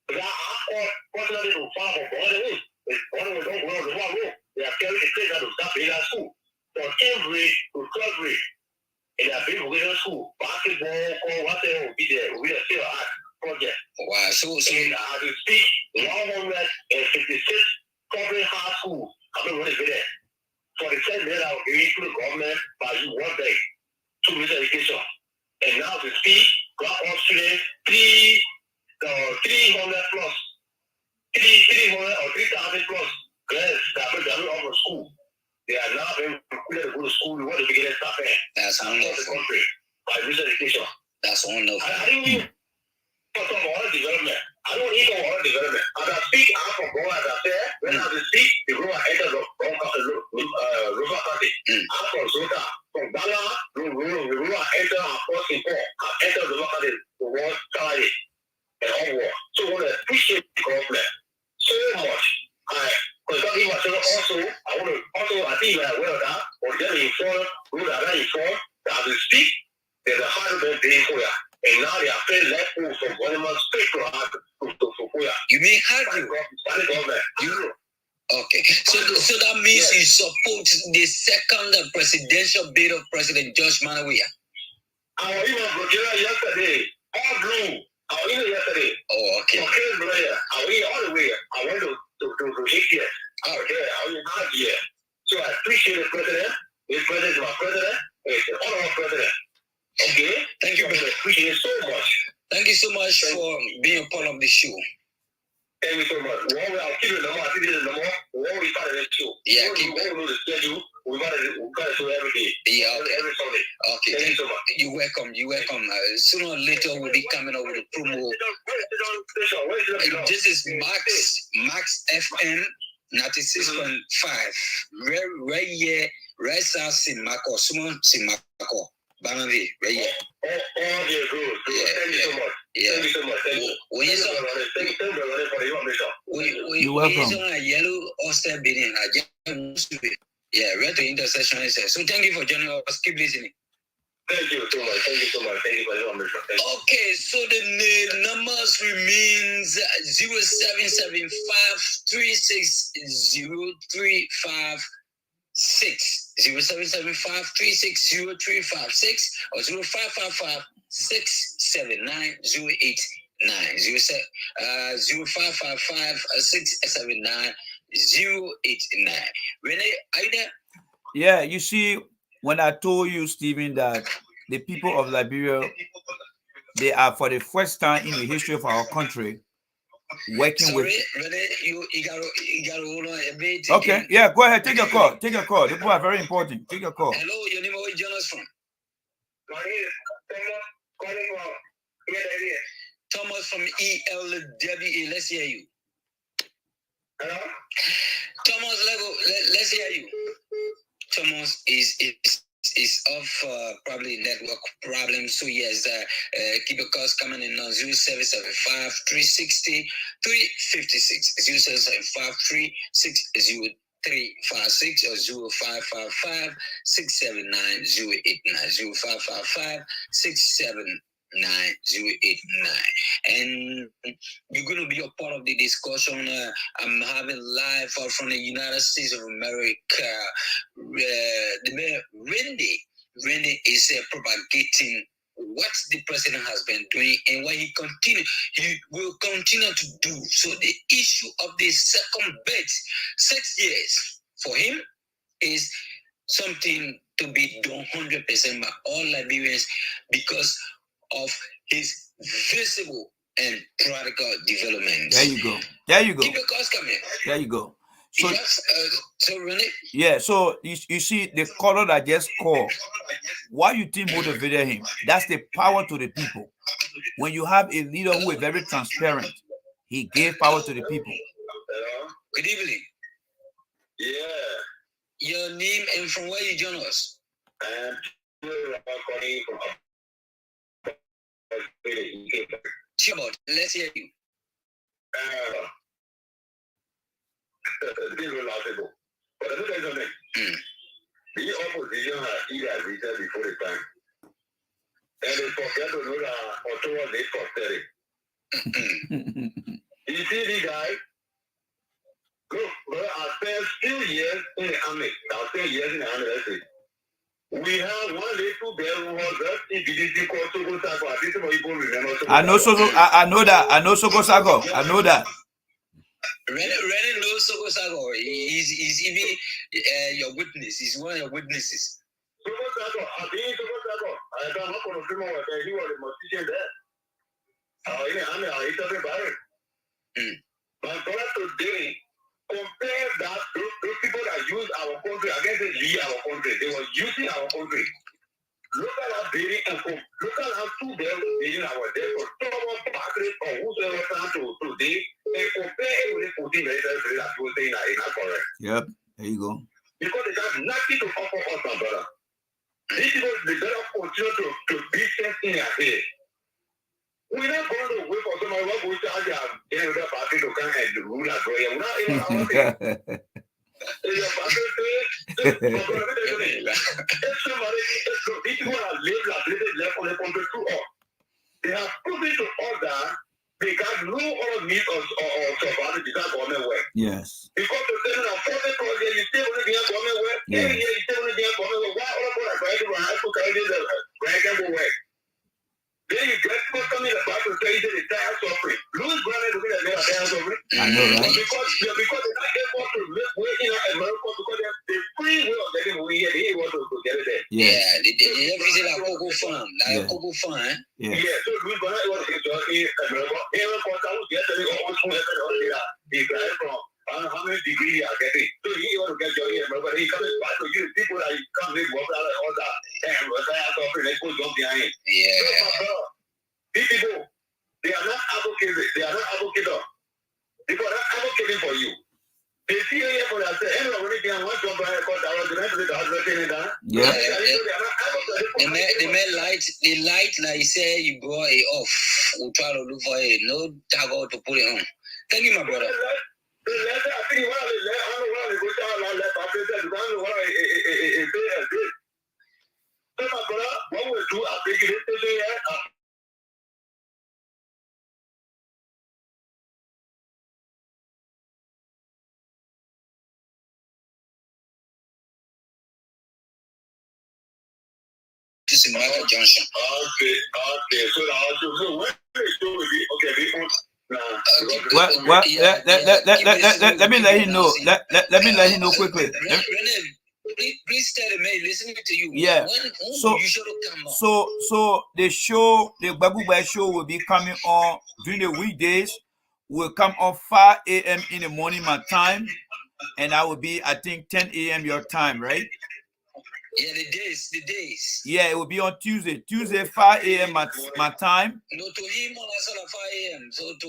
But that I personally to farm for bordering. If bordering don't go on the one road, they are carrying the kids out of that in school. From 10th grade to 12th grade, and they are big vocational school. Basketball, or whatever will be there still art project. Wow, so and as we speak, 156 public high schools have been running there. For the same that I was giving to the government by you one day to middle education. And now to speak, got all students 300 plus, 300 or 3,000 plus girls that have been out of school. They are now being required to go to school. We want to begin to start there. That's wonderful. The country by middle education. That's wonderful. I didn't even talk about all development. I don't need all development. As I speak, I'm from Goa, as I said, when I speak, the Goa enters the Rufa County. I'm from Zota. From Ghana, the Goa enter our first import. I enter the Rufa County, the war started, and all war. So I want to appreciate the government so much. Because God gave myself also, I want to also, I think that well that, or get informed, those that are informed, that as we speak, there's a hard day for you. And now they are paying less food from whatever straight to hard to Fukuya. You mean hard? Okay. So that means you support the second presidential bid of President George Manawiya. I was even Bulgaria yesterday, all blue. I was even yesterday. Oh, okay. Okay, brother. I went all the way. I went to Haiti. I was there. I was in hard here. So I appreciate the president. His president is my president. It's the honorable president. Okay. Thank you, brother. Appreciate it so much. Thank you so much for being a part of the show. Thank you so much. I'll keep it number. I think this is number. We started this show. Yeah, keep it. We know the schedule. We got to do every day. Yeah, okay. Every Sunday. Okay. Thank you so much. You're welcome. You're welcome. Sooner or later, we'll be coming up with a promo. This is Max FM 96.5. Right here, right south Simako. Sumo Simako. Banavi, right here. Oh, yeah, good. Thank you so much. Yeah. Thank you so much. Thank you. When you saw You're welcome. a yellow Oyster building, yeah, right to intersection. So thank you for joining us. Keep listening. Thank you so much. Thank you so much. Thank you for your information. Okay, so the numbers remains 0775360356 0775360356 or 0555-679-089 0555-679-089. Renee, are you there? Yeah, you see, when I told you, Stephen, that the people of Liberia, they are for the first time in the history of our country working with. Renee, you gotta hold on a bit. Okay, yeah, go ahead, take your call. Take your call. The people are very important. Take your call. Hello, your name, where you join us from? My name is calling from Thomas from ELWA. Let's hear you. Hello? Thomas, let's hear you. Thomas is of probably network problems. So yes, keep your calls coming in on 0775 360 356 0775 360 356 or 0555 679 089 0555 679 And you're going to be a part of the discussion. I'm having live from the United States of America. The man Randy is propagating what the president has been doing and what he will continue to do. So the issue of the second bet, 6 years for him, is something to be done 100% by all Liberians because of his visible and practical development. There you go. There you go. Keep your calls coming. There you go. So, yes, so Rene? Yeah, so you see the caller that just called, what you think motivated him? That's the power to the people. When you have a leader who is very transparent, he gave power to the people. Good evening. Yeah. Your name and from where you join us? Chibot, let's hear you. But I don't know. The opposition has either visited before the time. And they forget to know that Ottawa is prosperity. You see the guy? Look, bro, I spent 2 years in the army. I'll say years in the army, let's say. We have 1 little bedroom house that in BDC called Soko Sago. I think some people remember Soko Sago. I know that. I know Soko Sago. I know that. René knows Soko Sago. He's even your witness. He's one of your witnesses. Soko Sago. I've been Soko Sago. I don't know if he was a musician there. I talking about it. My brother today, compare that those people that use our country against the lead our country. They were using our country. Look at our building and look at how 2 buildings building our day for someone Patrick or whosoever come to today and compare it with the 14 that was saying that is not correct. Yep, there you go. Because they have nothing to offer us, my brother. These people, they better continue to be in their head. We're not going to wait for somebody who will charge their party to come and rule as well. We're not even our thing. Your party these people have lived left on the country too long. They have proven to us that they got no other means of survival without government work. Yes. Because the 740 projects, you still only get government work. Every year you still only get government work. Why other people are trying to have to carry this work? Then you get people coming about to say they die suffering. Louis Brother to be that they are dying suffering. I know, right? Because they're not able to live in America because they're free will of getting away here. They want to get it there. Yes. Yeah, they visit like Coco Farm. Like Coco Farm, eh? Yeah. So Louis Brother was in America. Here, of course, I was getting almost he graduated from how many degrees he are getting. So he want to get your here, but he comes back to you. People that come live work out all that. And retire suffering, they put jump behind him. Yeah. So, these people, they are not advocating. They are not advocating. People are not advocating for you. They see you here for themselves. Anyone when they can want to buy a car, I was going to the hospital. Yeah. The man light like you say you go it off. We'll try to look for it. No tag out to put it on. Thank you, my brother. I think one of the go down left after that. So my brother, what we do, I think it is here. This is Michael Johnson. Okay. So now, when they do it, okay, people. Well, let me let him know. Let me let him know quickly. Please tell the man listening to you. Yeah. So the show, the Gbah-Ku-Gbeh show will be coming on during the weekdays. Will come on 5 a.m. in the morning my time, and I will be I think 10 a.m. your time, right? Yeah, the days. Yeah, it will be on Tuesday 5 a.m. my time. No, to him on 5 a.m. So to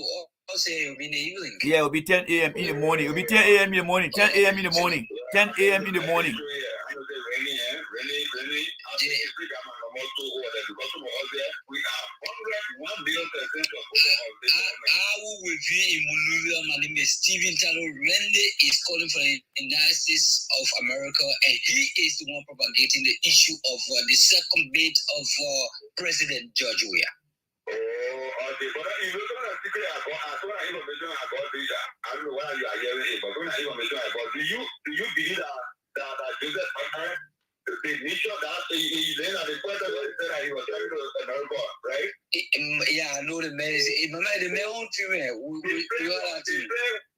us, it will be in the evening. Yeah, it will be 10 a.m. in the morning. It will be 10 a.m. in the morning. 10 a.m. in the morning. 10 a.m. in the morning. I will review in Monrovia. My name is Stephen Talo. Randy is calling from the United States of America, and he is the one propagating the issue of the second bid of President George Weah. I don't know why you are hearing it, but when I information I got, do you believe that Joseph the mission that he then at the point that he was trying to America, right? Yeah, I know the man is the man on to me. We all have to.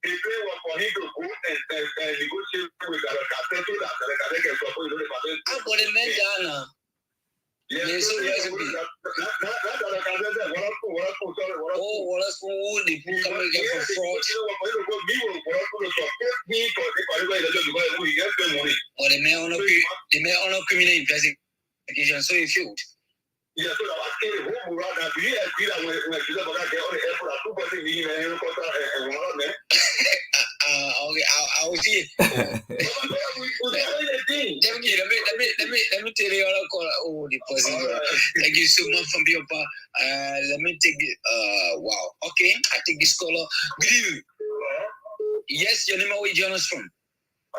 The plan was for him to go and negotiate with the captain so that the can support the I got the man down. Yeah, so that's the book coming from fraud. Or the man on a criminal investigation, so he failed. Yeah, so I was asking who around that. Do you agree that when you get on the airport, two person in and one man? Okay, I'll see it. Let me tell you all about the person. Thank you so much from your part. Let me take it. Wow. Okay, I take this caller. Good evening. Yes, your name is Jonas from.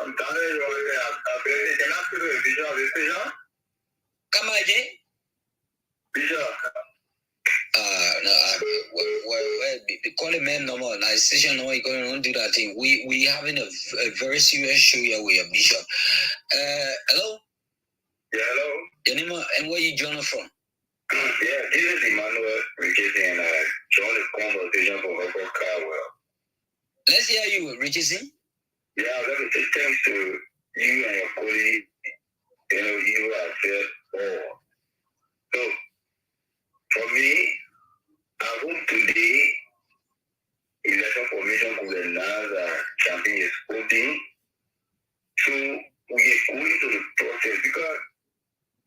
I'm telling you, Come again. Call a man normal. Now, station no, you're going to do that thing. We having a very serious show here with your bishop. Hello. Yeah, hello. Your name and where you joining from? Yeah, this is Emmanuel Richardson. Join the conversation for Uncle Carwell. Let's hear you, Richardson. Yeah, let me say thanks to you and your colleague. You have said all. So, for me, I hope today election formation could announce that campaign is open. So we are going to the process because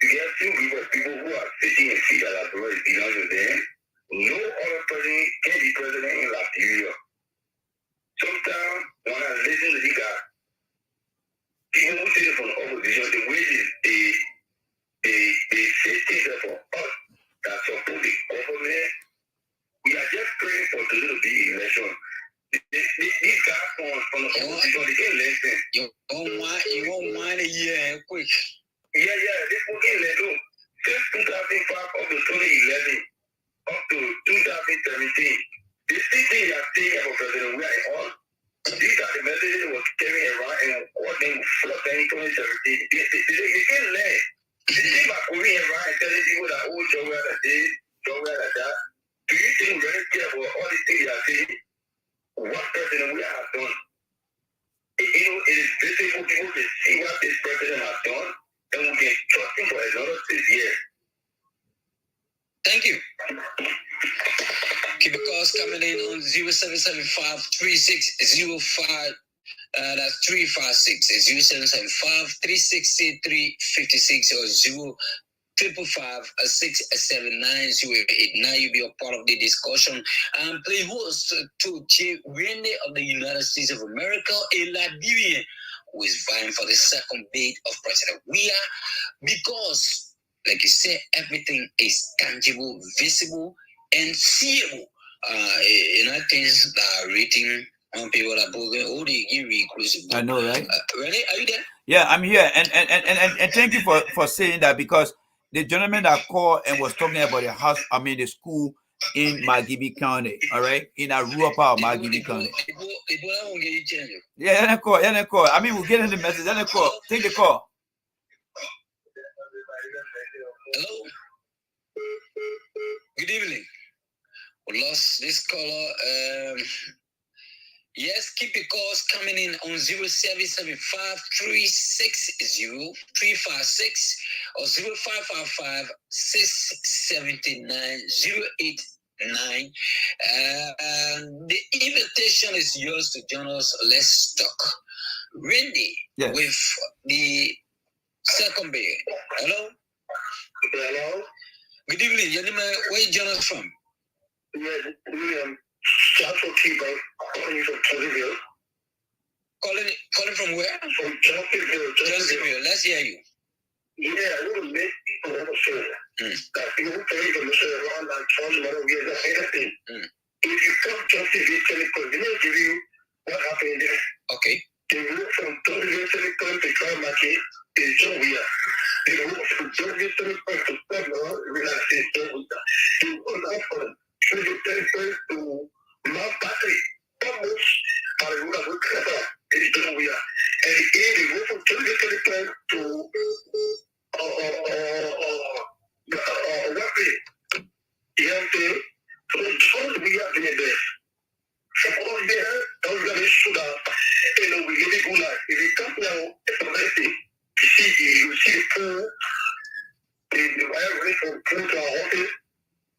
there are few group of people who are sitting in seats that are already belong to them. No other person can be president in Liberia. Sometimes when I listen to the guy, people who say from the opposition, the way they say things for us that support the government. We are just praying for the little bit election. These guys from the opposition, they can't listen. You won't mind a year quick. Yeah, this will get let go. Since 2005 up to 2011, up to 2017, the city that staying for President we are on. These are the messages that were carrying around and what they flood in 2017. They can't learn. The thing about going around and telling people that, oh, Joe, where that this, Joe, where that. Do you think very careful all these things they are saying? What President we have done? It is visible. People can see what this president has done, and we can trust him for another 6 years. Thank you. Keep the calls coming in on 0775 3605. That's 356. 0775 366356 or 0555-679-08. Now you'll be a part of the discussion. I'm playing host to Chief Randy of the United States of America, a Liberian who is vying for the second bid of President Weah, because, like you said, everything is tangible, visible, and seeable. Things that are written on people that oh, they give me inclusive. I know, right? Randy, are you there? Yeah, I'm here, and thank you for saying that, because the gentleman that called and was talking about the school in Margibi County, all right, in a rural part of Margibi County. Yeah, let call. I mean, we'll get in the message. Let call. Take the call. Hello. Good evening. We lost this caller. Yes, keep the calls coming in on 0775 360 356 or 0555 679 089. The invitation is yours to join us. Let's talk. Randy, yes, with the second bid. Hello? Hello? Good evening. Your name, where you join us from? Yes, William. Joshua Keeper, calling you from Pleasantville. Calling from where? From Johnsonville. Johnsonville. Let's hear you. Yeah, I want to make people understand that people tell you to listen around like 20 years of anything. If you come Johnsonville Telecom, they will give you what happened there. Okay. They moved from Johnsonville Telecom to Crown Market to Jovia. They moved from Johnsonville Telecom to Stella, realized it's Jovia. They moved from Johnsonville Telecom to Mount out there, don't really show that, we live a good life. If you come now, you see the pool, the wire ready for pool to our office,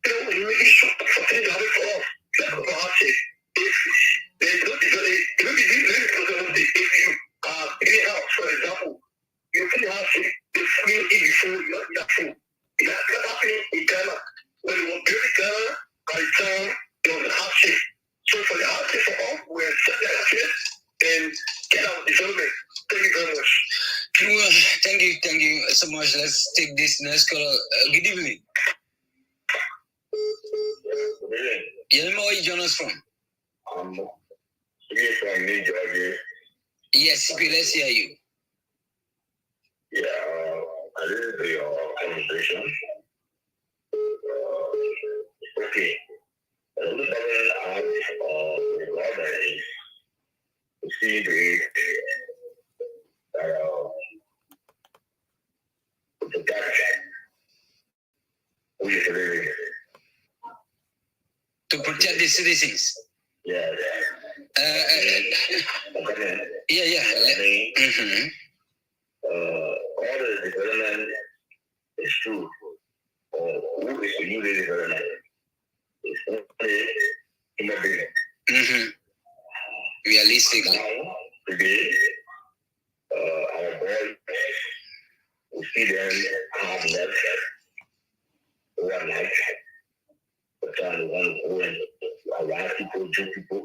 you make it short for things to happen for us. That's what I say. If there's no difference, if you are in a house, for example, you feel house, the food eat before you have food. That's happening in Ghana. When we were building Ghana, by the time there was a hardship. So for the hardship for all, we're set that hardship and get our development. Thank you very much. Well, thank you so much. Let's take this next caller. Good evening. Your name, where you join us from? Here from New Jersey. Yes, let's hear you. Yeah, I listened to your conversation. Okay. The only problem I have with government is to see the tax we is living. To protect the citizens. Yeah. Yeah. Mm-hmm. All the development is true. Who is the new development? It's only human being. Mm-hmm. Realistically. Now, today, our boys, we see them have left overnight. But they want to go and allow people, do people,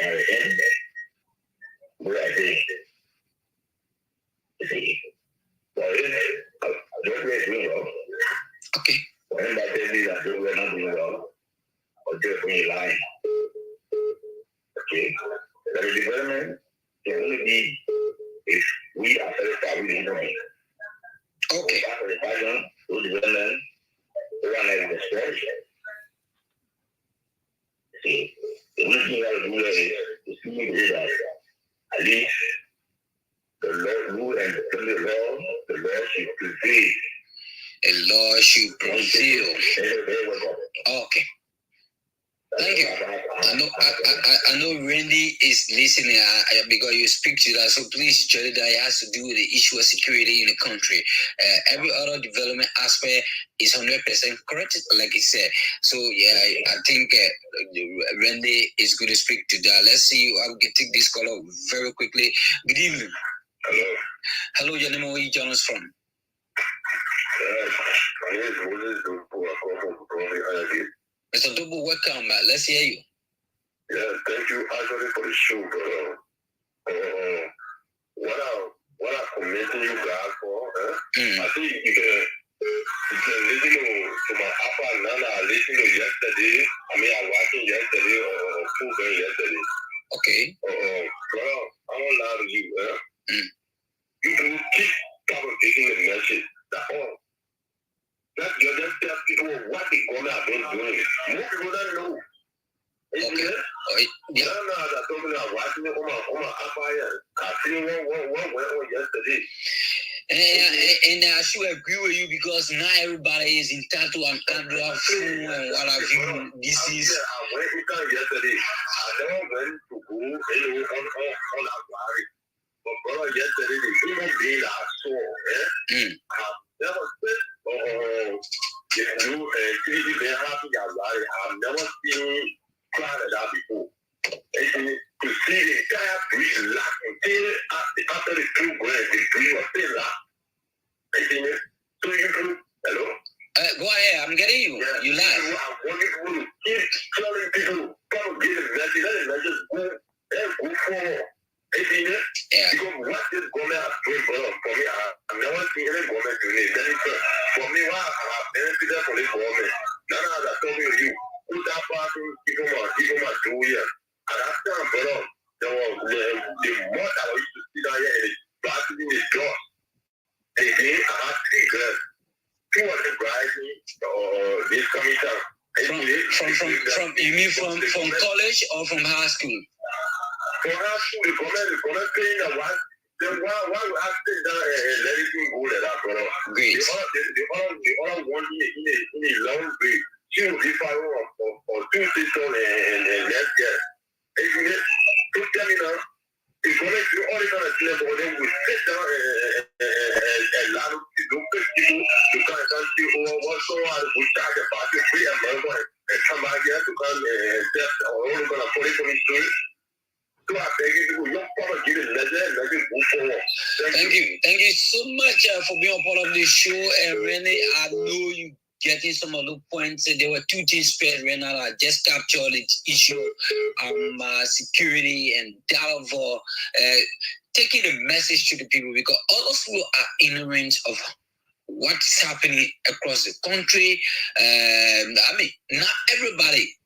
and then where are they? See, well, don't get me wrong. Okay. When that baby that we're not doing well, or just when you lie. Okay. The development can only be if we are satisfied with the human. Okay. After the passion, those development, one is the stretch. See, the only thing I do is to see that at least the law and the law should prevail. A law should prevail. Okay. Thank you. I know Randy is listening because you speak to that. So please, Jody, that it has to do with the issue of security in the country. Every other development aspect is 100% correct, like he said. So yeah, I think Randy is going to speak to that. Let's see. I'll take this call out very quickly. Good evening. Hello. Hello, your name, where you join us from? My name is Moses Dupu. Mr. Dubu, welcome. Let's hear you. Yeah, thank you actually for the show, but what I commend you guys for, I think you can listen to my Alpha and Nana. I listened to yesterday. I watched yesterday or Full yesterday. Okay. Well, I won't lie to you. You can keep communicating the message. That's all. That you just tell people what the government have been doing. Most people don't know. Okay. Yeah. I told me I'm watching it on my Apple. I seen what went on yesterday. And I should agree with you because not everybody is entitled and can't do a food and what have you. This is. I went yesterday. I never went to go on a party. But brother, yesterday the human being I saw, I've never seen if you see they happy I've never seen crowd like that before. And to see the entire bridge laughing after the two grand, the bridge was still laughing. So you do, hello? Go ahead, I'm getting you. Yeah, You laugh. I want you to keep telling people, come get the message, let the message go forward. Yeah. Because what this government has doing, brother, for me, I've never seen any government doing it. For me, why I have benefited from this government, none of that told me to you, who that person, people must do here. And that time, brother, there was the month I used to sit down here and bathing in the door. And then I had 3 girls. 2 of them graduated this coming time. From you mean from college or from high school? For high school, the government paying the what? Then why we have to sit down and let it go like that, brother? Great. The other one in a long break. She will be firing for 2 sisters and let's get. you so much for being a part of the show. And really, I know you getting some of the points. There were two things spread right now. I just captured the issue security and that for taking a message to the people, because all those people are ignorant of what's happening across the country. I mean, not everybody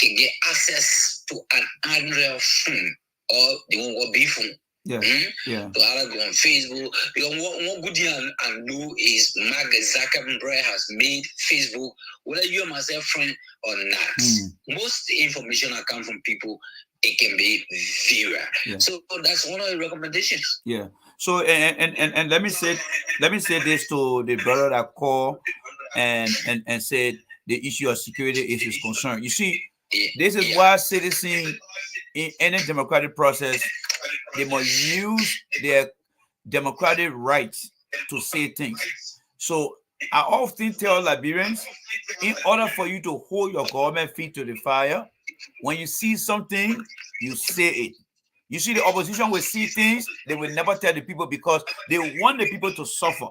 can get access to an Android phone or they won't be phone. Yeah. Yeah. So I go on Facebook. Because one good thing I know is Mark Zuckerberg has made Facebook, whether you are myself friend or not. Most information that come from people, it can be viral. Yeah. So that's one of the recommendations. Yeah. So and let me say this to the brother that called and said the issue of security is his concern. You see, this is why citizens in any democratic process, they must use their democratic rights to say things. So I often tell Liberians, in order for you to hold your government feet to the fire, when you see something, you say it. You see, the opposition will see things, they will never tell the people because they want the people to suffer.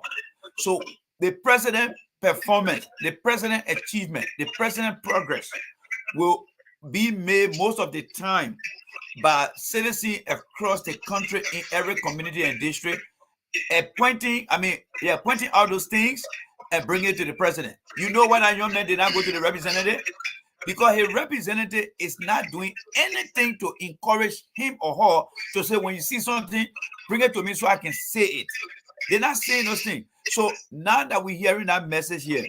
So the president performance, the president achievement, the president progress will be made most of the time by citizens across the country in every community and district, pointing out those things and bring it to the president. You know why that young man did not go to the representative? Because his representative is not doing anything to encourage him or her to say, when you see something, bring it to me so I can say it. They're not saying those things. So now that we're hearing that message here,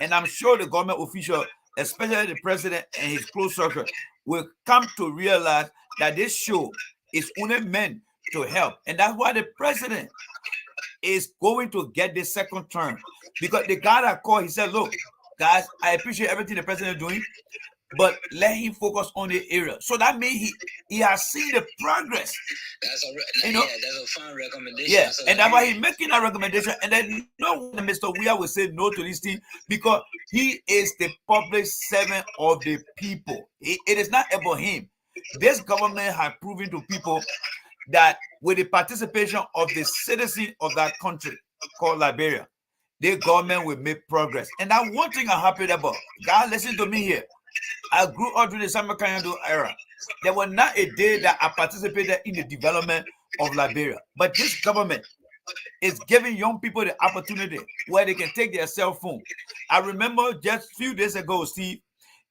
and I'm sure the government official, especially the president and his close circle, will come to realize that this show is only meant to help. And that's why the president is going to get the second term. Because the guy that called, he said, look, guys, I appreciate everything the president is doing, but let him focus on the area. So that means he has seen the progress. That's a fine recommendation. Yeah, and that's why he's making that recommendation. And then you know Mr. Weir will say no to this thing because he is the public servant of the people. It is not about him. This government has proven to people that with the participation of the citizens of that country called Liberia, the government will make progress. And that one thing I'm happy about. God, listen to me here. I grew up during the Summer Kanyando era. There was not a day that I participated in the development of Liberia. But this government is giving young people the opportunity where they can take their cell phone. I remember just a few days ago, Steve,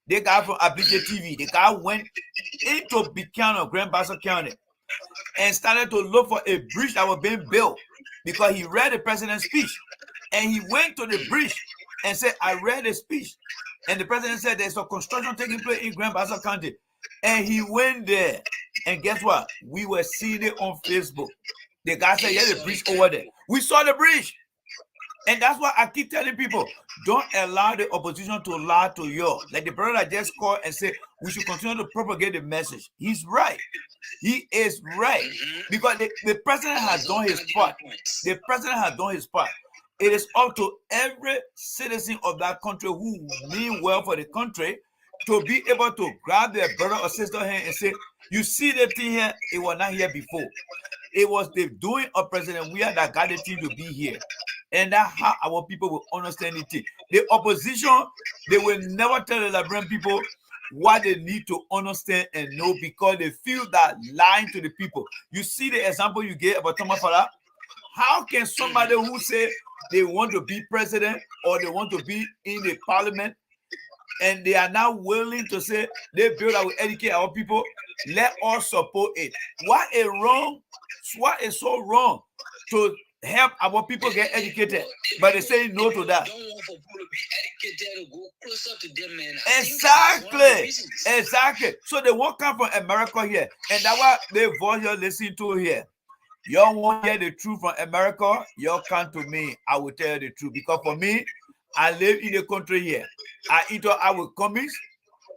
the guy from Abidjan TV, the guy went into Buchanan, Grand Bassa County, and started to look for a bridge that was being built because he read the president's speech. And he went to the bridge and said, I read the speech. And the president said there's a construction taking place in Grand Bassa County. And he went there. And guess what? We were seeing it on Facebook. The guy said, yeah, the bridge over there. We saw the bridge. And that's why I keep telling people, don't allow the opposition to lie to you. Like the brother that just called and said, we should continue to propagate the message. He's right. He is right. Because the president has done his part. The president has done his part. It is up to every citizen of that country who mean well for the country to be able to grab their brother or sister hand and say, you see the thing here, it was not here before. It was the doing of President Weir that got the thing to be here. And that's how our people will understand it. The opposition, they will never tell the Liberian people what they need to understand and know because they feel that lying to the people. You see the example you gave about Thomas Fala? How can somebody who say they want to be president or they want to be in the parliament and they are now willing to say they build our educate our people, let us support it? What is so wrong to help our people get educated, but they say no to that? Don't want for people to be educated to go closer to them, man. Exactly. So they won't come from America here, and that's what the voice you're listening to here. You want to hear the truth from America? You come to me. I will tell you the truth. Because for me, I live in the country here. I eat our comics.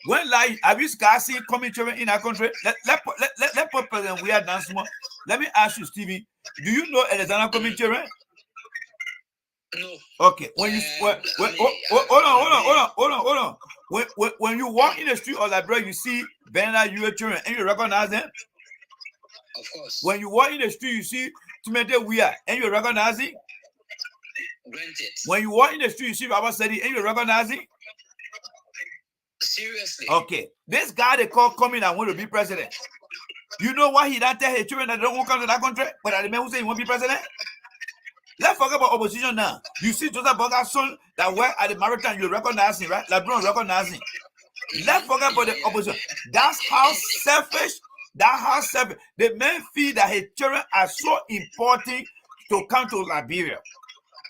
When like have you guys seen comic children in our country? Let put President Weir down small. Let me ask you, Stevie. Do you know Alexander comic children? No. Okay. When you hold on. When you walk in the street of Liberia, you see Bernard children and you recognize them. Of course. When you walk in the street, you see Timothy Weir, and you recognize it. Granted. When you walk in the street, you see Baba Sedi, and you recognize it. Seriously. Okay, this guy they call coming and want to be president. You know why he don't tell his children that they don't want to come to that country? But the man who say he won't be president. Let's forget about opposition now. You see Joseph Boga's son that work at the maritime, you recognize him, right? LeBron recognize him. Let's forget about the opposition. That's how selfish. The men feel that his children are so important to come to Liberia.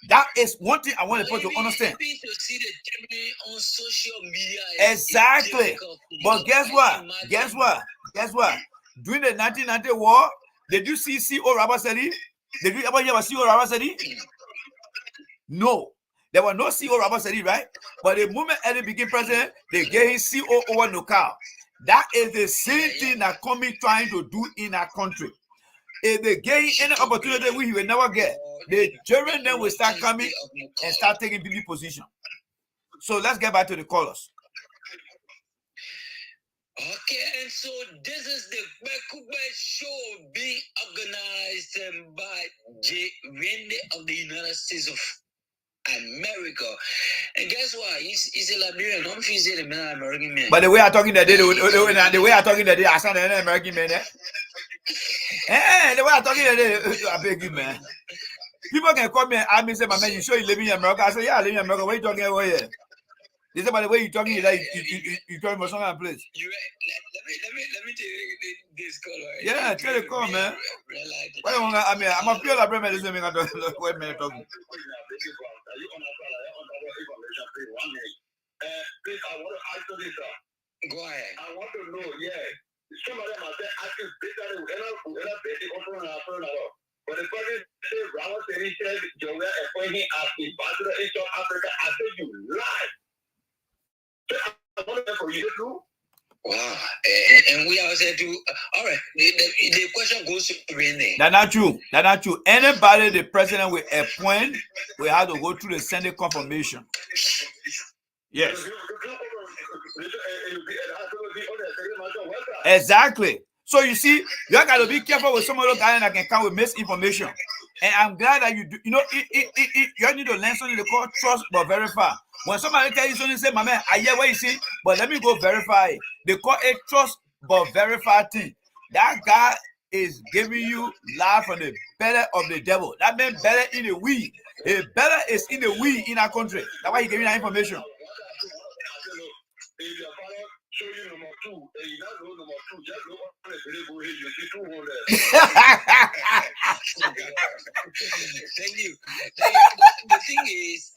That is one thing I want people to understand. To see the children on social media. Exactly. But guess what? During the 1990 war, did you see C.O. Rabasedi? Did you ever hear about C.O. Rabasedi? No. There was no C.O. Rabasedi, right? But the moment Eddie became president, they gave him C.O. over Nokal. That is the same thing that Comey trying to do in our country. If they gave him any opportunity we will never get, the children then will start coming and start taking BB position. So let's get back to the callers. Okay, and so this is the Gbah-Ku-Gbeh show being organized by J. Randy of the United States of America. And guess what? He's a Liberian. Don't feel he's an American man. But the way I'm talking today, I sound an American man. The way I'm talking today, I beg you, man. People can call me and ask me, say, my man, you sure you live in America? I say, yeah, I live in America. What are you talking about here? They say, by the way you're talking, like you talking about some other place. Let me tell you this call. Right? Yeah, tell the call, man. I mean, I'm a pure Liberian. This is me. Wait a minute, talking. Please, I want to ask you this. Go ahead. I want to know, some of them are saying, I can beat that with but the person says, Ramos said, Joel appointing as ambassador in South Africa. I said, you lie. So I want to for you to. Wow. And we are said to, all right, the question goes to Renee. That's not true. Anybody the president will appoint will have to go through the Senate confirmation. Yes. Exactly. So you see, you got to be careful with some of those guys that can come with misinformation. And I'm glad that you do. You know, you need to learn something they call trust but verify. When somebody tells you something, say, my man, I hear what you say, but let me go verify it. They call it trust but verify thing. That guy is giving you life from the belly of the devil. That means belly in the weed. The belly is in the weed in our country. That's why he giving you that information. Show you number 2, and you not know number 2, just look on the table here, you see 200. Thank you. The thing is,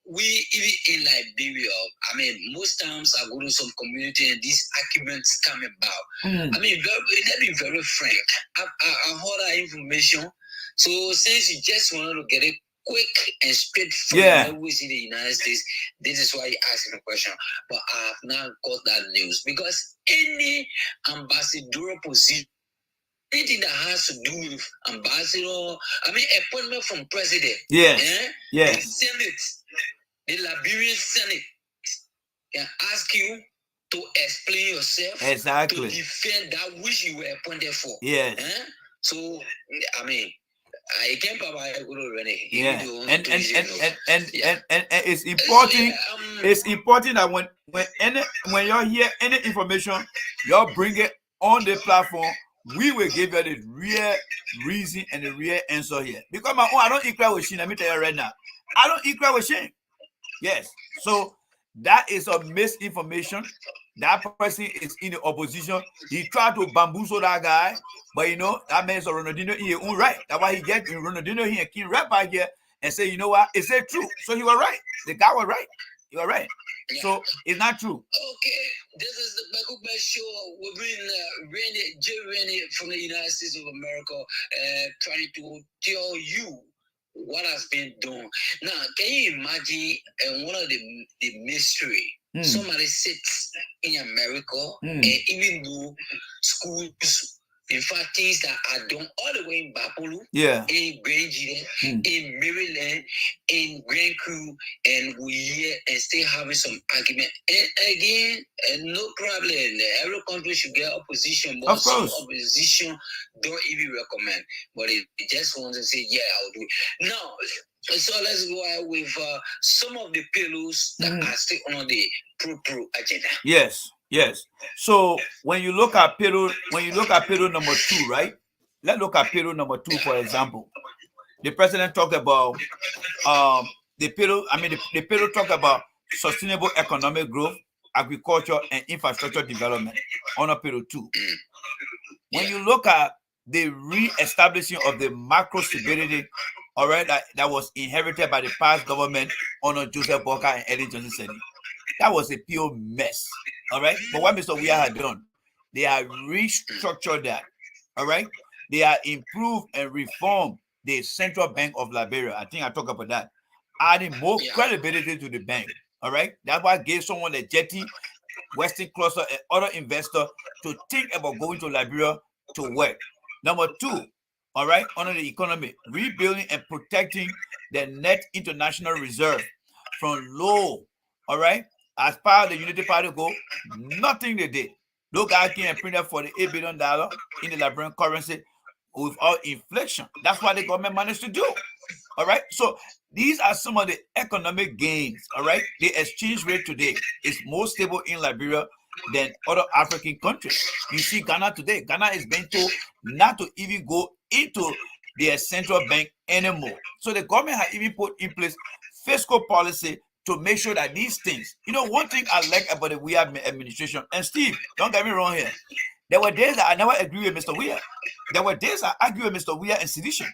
we even in Liberia, I mean, most times I go to some community and these arguments come about. I mean, let me be very frank. I heard that information. So since you just wanted to get it quick and straight from always in the United States, this is why you asking the question. But I have not got that news because any ambassadorial position, anything that has to do with ambassador, I mean appointment from president, the Senate, the Liberian Senate can ask you to explain yourself, exactly, to defend that which you were appointed for. So I mean, I can't already. And it's important. It's important that when you hear any information, you bring it on the platform. We will give you the real reason and the real answer here. Because I don't equal with Shane. Let me tell you right now, I don't equal with Shane. Yes, so that is a misinformation. That person is in the opposition. He tried to bamboozle that guy, but you know, that man's a Ronaldinho in his own right. That's why he get Ronaldinho here and came right back here and say, you know what, is it true? So he was right. The guy was right. He was right. Yeah. So it's not true. Okay, this is the Gbah-Ku-Gbeh show. We've been Rennie from the United States of America, trying to tell you what has been done. Now, can you imagine one of the mystery? Somebody sits in America, and even though schools In fact, things that are done all the way in Bapolu, Yeah. in Grand in Maryland, in Grand Crew, and we here and still having some argument. And again, no problem. Every country should get opposition, but Of some course. opposition don't even recommend. But they just want to say, yeah, I'll do it. Now, so let's go ahead with some of the pillars that are still on the pro agenda. Yes, yes. So when you look at payroll number 2, right? Let's look at payroll number 2, for example. The president talked about the payroll. I mean, the payroll talked about sustainable economic growth, agriculture, and infrastructure development on payroll 2. When you look at the re-establishing of the macro stability, all right, that was inherited by the past government under Joseph Boca and Ellen Johnson, that was a pure mess. All right, but what Mr. Weah had done, they have restructured that. All right, they have improved and reformed the Central Bank of Liberia. I think I talked about that, adding more credibility to the bank. All right, that's why gave someone the Jetty, Western Cluster, and other investor to think about going to Liberia to work. Number 2, all right, under the economy, rebuilding and protecting the net international reserve from low, all right, as part of the Unity Party go, nothing they did. No guy came and printed $48 billion in the Liberian currency without inflation. That's what the government managed to do. All right. So these are some of the economic gains. All right. The exchange rate today is more stable in Liberia than other African countries. You see Ghana today. Ghana is being told not to even go into their central bank anymore. So the government has even put in place fiscal policy to make sure that these things, one thing I like about the Weah administration, and Steve, don't get me wrong here, there were days that I never agree with Mr. Weah. There were days I argue with Mr. Weah and sedition,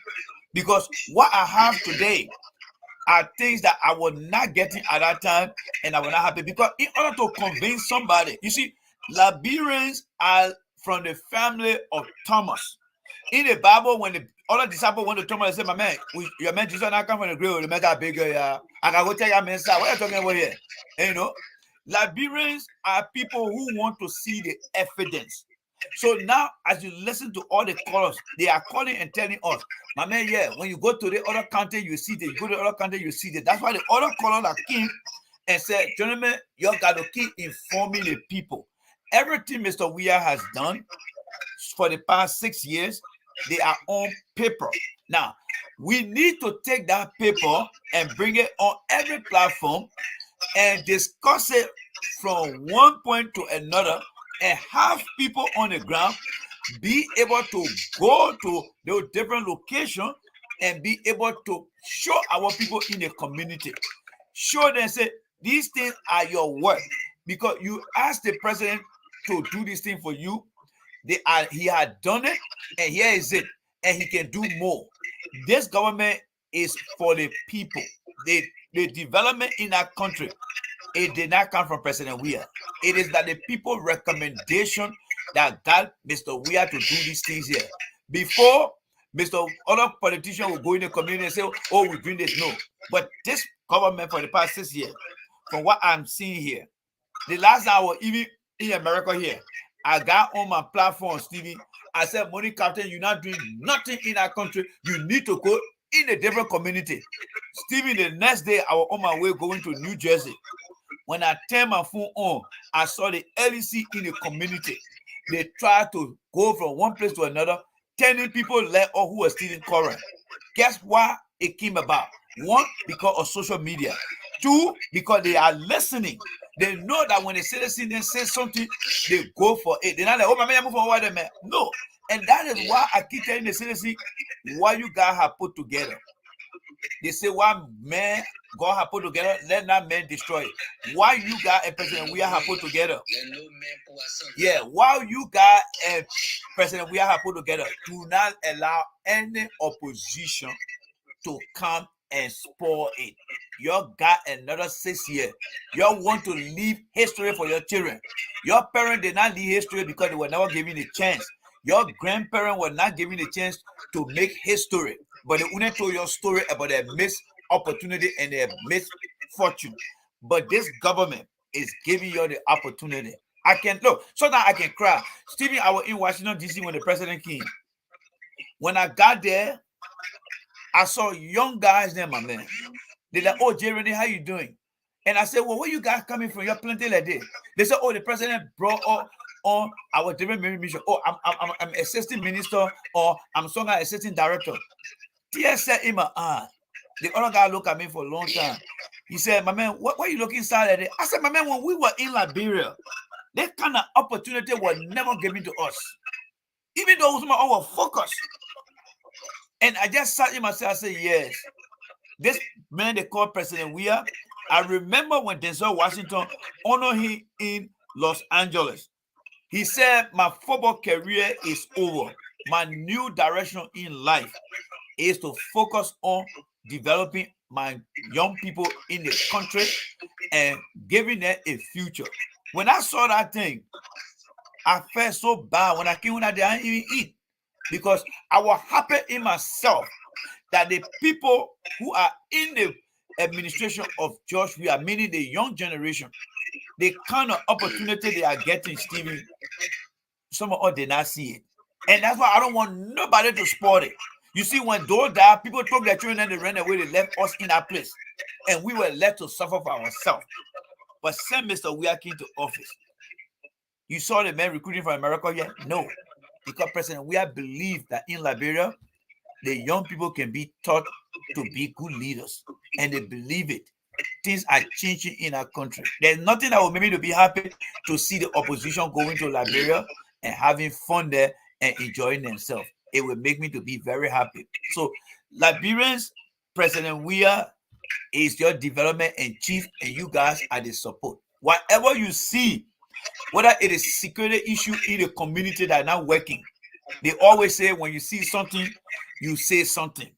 because what I have today are things that I was not getting at that time, and I was not happy, because in order to convince somebody, you see, Liberians are from the family of Thomas. In the Bible, when the other disciples went to Thomas and said, "My man, your man Jesus not come from the grave, the mega bigger, I can go tell your man, sir, what are you talking about here?" And, Liberians are people who want to see the evidence. So now, as you listen to all the callers, they are calling and telling us, "My man, yeah, when you go to the other country, you see that. You go to the other country, you see that." That's why the other callers are came and said, "Gentlemen, you got to keep informing the people. Everything Mr. Weah has done for the past 6 years, they are on paper. Now, we need to take that paper and bring it on every platform and discuss it from one point to another, and have people on the ground be able to go to those different locations and be able to show our people in the community, show them, say, these things are your work, because you asked the president to do this thing for you. He had done it, and here is it, and he can do more. This government is for the people. The development in our country, it did not come from President Weah. It is that the people recommendation that got Mr. Weah to do these things here. Before, other politicians will go in the community and say, "Oh, we're doing this." No. But this government for the past 6 years, from what I'm seeing here, the last time I was even in America here, I got on my platform, Stevie. I said, "Money Captain, you're not doing nothing in our country. You need to go in a different community." Stevie, the next day, I was on my way going to New Jersey. When I turned my phone on, I saw the LEC in the community. They tried to go from one place to another, telling people left or who were stealing current. Guess why it came about? 1, because of social media. 2, because they are listening. They know that when the citizen say something, they go for it. They're not like, "Oh, my man, move forward, man." No. And that is why I keep telling the citizen what you guys have put together. They say, "What man God have put together, let not man destroy it." Why you guys and President Weah have put together? Yeah, while you guys and President Weah have put together, do not allow any opposition to come and spoil it. You got another 6 years. You want to leave history for your children. Your parents did not leave history because they were never given a chance. Your grandparents were not given a chance to make history, but they only told your story about their missed opportunity and their missed fortune. But this government is giving you the opportunity. I can look. Sometimes I can cry. Stephen, I was in Washington D.C. when the president came. When I got there, I saw young guys there, my man. They're like, "Oh, Jay Rennie, how you doing?" And I said, "Well, where you guys coming from? You're plenty like this." They said, "Oh, the president brought on our different mission. Oh, I'm assistant minister, or I'm somehow assistant director." Tears said in my eye. The other guy looked at me for a long time. He said, "My man, why are you looking sad at it?" I said, "My man, when we were in Liberia, that kind of opportunity was never given to us. Even though it was our focus." And I just sat in myself, I said, "Yes. This man they call President Weah, I remember when Denzel Washington honored him in Los Angeles. He said, 'My football career is over. My new direction in life is to focus on developing my young people in the country and giving them a future.'" When I saw that thing, I felt so bad. When I came out there, I didn't even eat because I was happy in myself that the people who are in the administration of George Weah, meaning the young generation, the kind of opportunity they are getting, Stevie, some of us did not see it. And that's why I don't want nobody to spoil it. You see, when those died, people took their children and they ran away, they left us in that place. And we were left to suffer for ourselves. But since Mr. Weah came to office, you saw the men recruiting from America yet? No. Because President Weah believed that in Liberia, the young people can be taught to be good leaders. And they believe it. Things are changing in our country. There's nothing that will make me to be happy to see the opposition going to Liberia and having fun there and enjoying themselves. It will make me to be very happy. So Liberians, President Weah is your development and chief, and you guys are the support. Whatever you see, whether it is security issue in the community that are not working, they always say when you see something, you say something.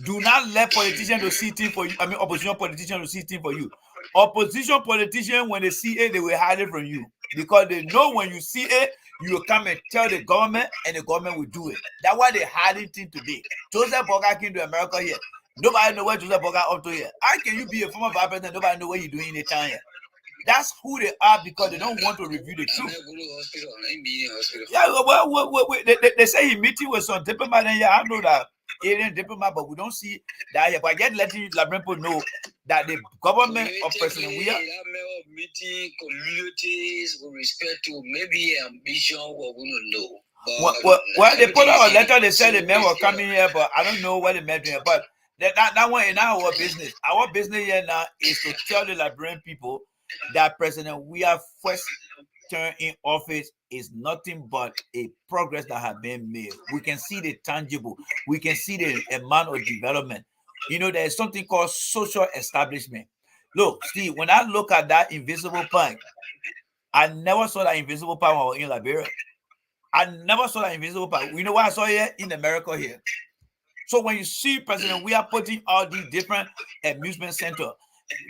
Do not let politicians to see things for you. I mean, opposition politicians to see things for you. Opposition politicians, when they see it, they will hide it from you because they know when you see it, you will come and tell the government, and the government will do it. That's why they're hiding things today. Joseph Boga came to America here. Nobody know where Joseph Boga up to here. How can you be a former vice president? Nobody know what you're doing in the town here. That's who they are because they don't want to review the truth. Yeah, well, they say he meeting with some diplomat, and yeah, I know that alien diplomat, but we don't see that yet. But yet letting Liberian people know that the government of President Weah meeting communities with respect to maybe ambition, what we don't know. Well, they put out a letter. They said the men were coming here, but I don't know what the men doing. But that one in our business. Our business here now is to tell the Liberian people that President Weah first term in office is nothing but a progress that has been made. We can see the tangible. We can see the amount of development. You know, there is something called social establishment. Look, Steve, when I look at that invisible pipe, I never saw that invisible pipe in Liberia. I never saw that invisible pipe. You know what I saw here? In America here. So when you see President Weah putting all these different amusement centers,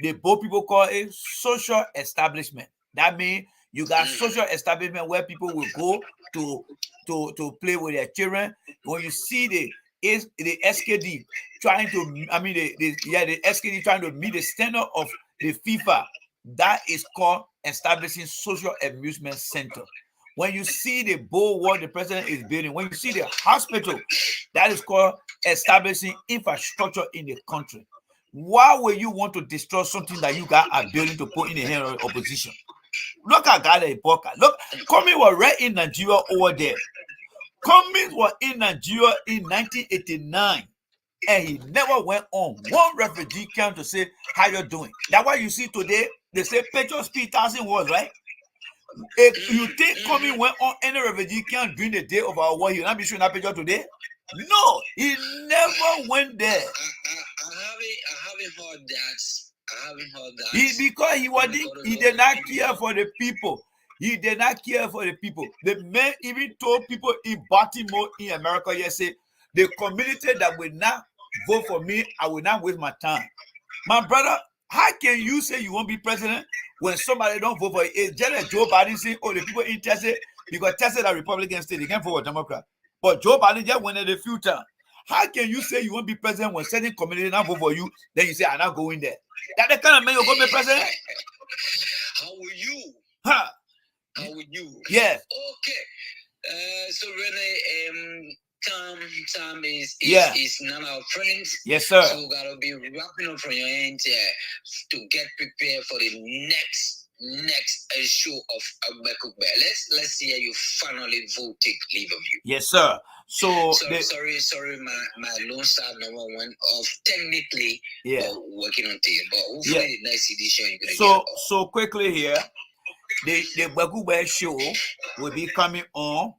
the both people call it social establishment. That means you got social establishment where people will go to play with their children. When you see the SKD trying to, the SKD trying to meet the standard of the FIFA, that is called establishing social amusement center. When you see the bulwark the president is building, when you see the hospital, that is called establishing infrastructure in the country. Why would you want to destroy something that you guys are building to put in the hand of the opposition? Look at Ghana Iboka. Look, Cummings was right in Nigeria over there. Cummings was in Nigeria in 1989, and he never went on one refugee camp to say, "How you doing?" That's why you see today, they say Patriot speak 1,000 words, right? If you think Cummings went on any refugee camp during the day of our war, he will not be showing that picture today. No, he never went there. I haven't heard that. Because he did not care for the people. He did not care for the people. The man even told people in Baltimore, in America, say, the community that will not vote for me, I will not waste my time. My brother, how can you say you won't be president when somebody don't vote for you? It's just like Joe Biden saying, "Oh, the people in Texas, because Texas are Republican state, they can't vote for Democrat." But Joe Biden just went in the few times. How can you say you won't be president when certain community not vote for you? Then you say, "I'm not going there." That the kind of man you're going to be president? How will you? Huh? How are you? Yes. Okay. So really, time Yeah. is none of our friends. Yes, sir. So we gotta be wrapping up from your end to get prepared for the next show of Gbah-Ku-Gbeh. Let's see how you finally vote take leave of you. Yes, sir. So sorry, my Lone Star number one of technically working on things, but hopefully the next edition you're gonna get. So quickly here, the Gbah-Ku-Gbeh show will be coming on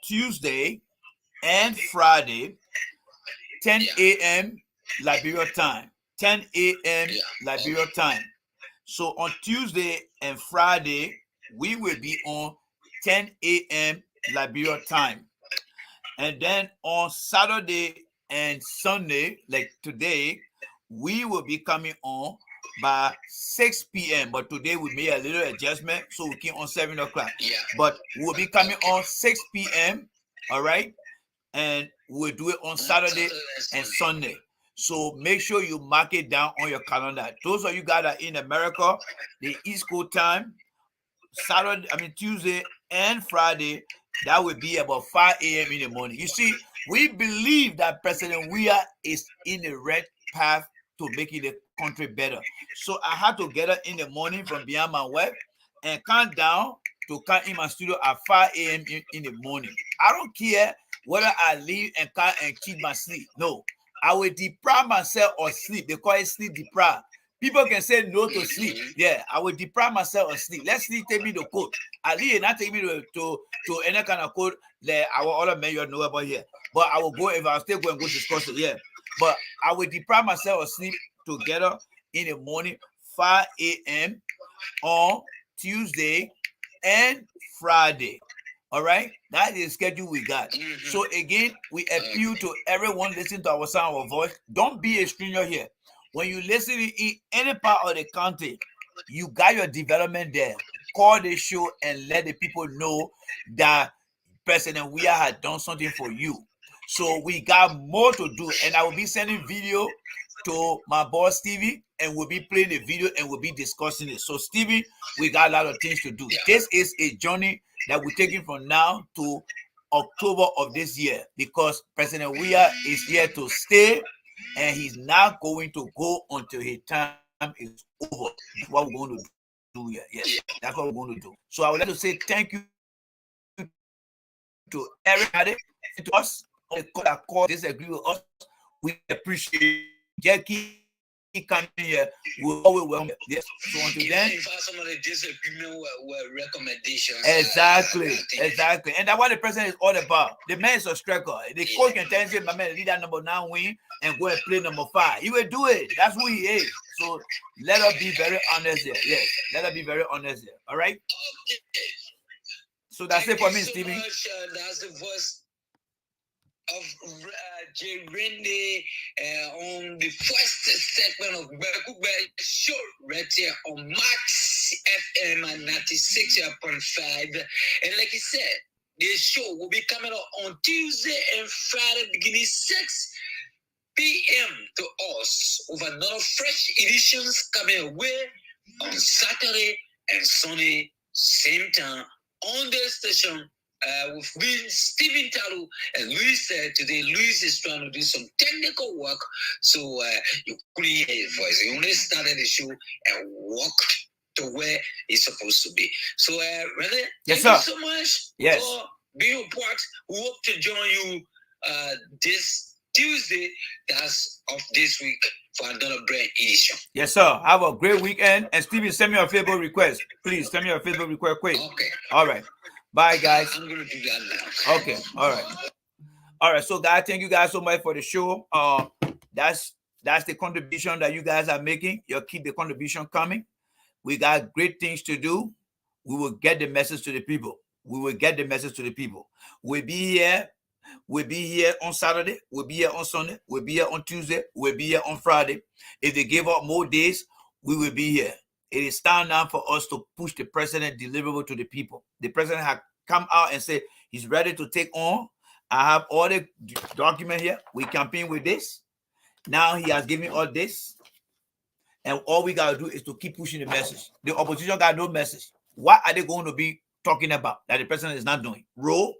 Tuesday and Friday, 10 a.m. Liberia time. 10 a.m. Liberia time. So on Tuesday and Friday, we will be on 10 a.m. Liberia time. And then on Saturday and Sunday, like today, we will be coming on by 6 p.m. But today we made a little adjustment, so we came on 7 o'clock. But we'll be coming on 6 p.m. All right, and we'll do it on Saturday and Sunday. So make sure you mark it down on your calendar. Those of you guys that are in America, the East Coast time, Tuesday and Friday, that will be about 5 a.m. in the morning. You see, we believe that President Weah is in the right path to making the country better. So I had to get up in the morning from beyond my work and count down to come in my studio at 5 a.m. in the morning. I don't care whether I leave and come and keep my sleep. No, I will deprive myself of sleep. They call it sleep deprived. People can say no to sleep. Yeah, I will deprive myself of sleep. Let sleep take me to court. At least not take me to any kind of court that our other men you know about here. But I will go if I still go and go discuss it. Yeah. But I will deprive myself of sleep together in the morning, 5 a.m. on Tuesday and Friday. All right, that is the schedule we got. So again, we appeal to everyone listening to our sound, our voice. Don't be a stranger here. When you listen in any part of the country, you got your development there. Call the show and let the people know that President Weah had done something for you. So we got more to do, and I will be sending video to my boss Stevie, and we'll be playing the video and we'll be discussing it. So Stevie, we got a lot of things to do. This is a journey that we're taking from now to October of this year, because President Weah is here to stay, and he's not going to go until his time is over. That's what we're going to do here. Yes, that's what we're going to do. So I would like to say thank you to everybody, to us, that disagree with us. We appreciate Jackie coming here. We'll always welcome. Yes. So until then, some of the disagreement were recommendations. Exactly. And that's what the president is all about. The man is a striker. The coach can tell him, my man, lead that number 9 win and go and play number 5. He will do it. That's who he is. So let us be very honest here. Yes. Let us be very honest here. All right. Okay. So that's it for me, Stevie. That's the voice of J. Randy on the first segment of Gbah-Ku-Gbeh show right here on Max FM at 96.5. And like he said, this show will be coming up on Tuesday and Friday beginning 6 p.m. to us with another fresh editions coming away on Saturday and Sunday, same time on the station. With Stephen Talu, and Luis said today, Luis is trying to do some technical work, so you couldn't hear his voice. He only started the show and walked to where it's supposed to be. So, Renee, thank you so much for being a part. We hope to join you this Tuesday, that's of this week, for another brand edition. Yes, sir. Have a great weekend. And Stephen, send me your Facebook request. Please send me your Facebook request quick. Okay. All right. Bye, guys. I'm going to do that now. Okay. All right. So, guys, thank you guys so much for the show. That's the contribution that you guys are making. You'll keep the contribution coming. We got great things to do. We will get the message to the people. We'll be here. We'll be here on Saturday. We'll be here on Sunday. We'll be here on Tuesday. We'll be here on Friday. If they give up more days, we will be here. It is time now for us to push the president deliverable to the people. The president has come out and said he's ready to take on. I have all the document here. We campaign with this. Now he has given us this. And all we got to do is to keep pushing the message. The opposition got no message. What are they going to be talking about that the president is not doing? Road,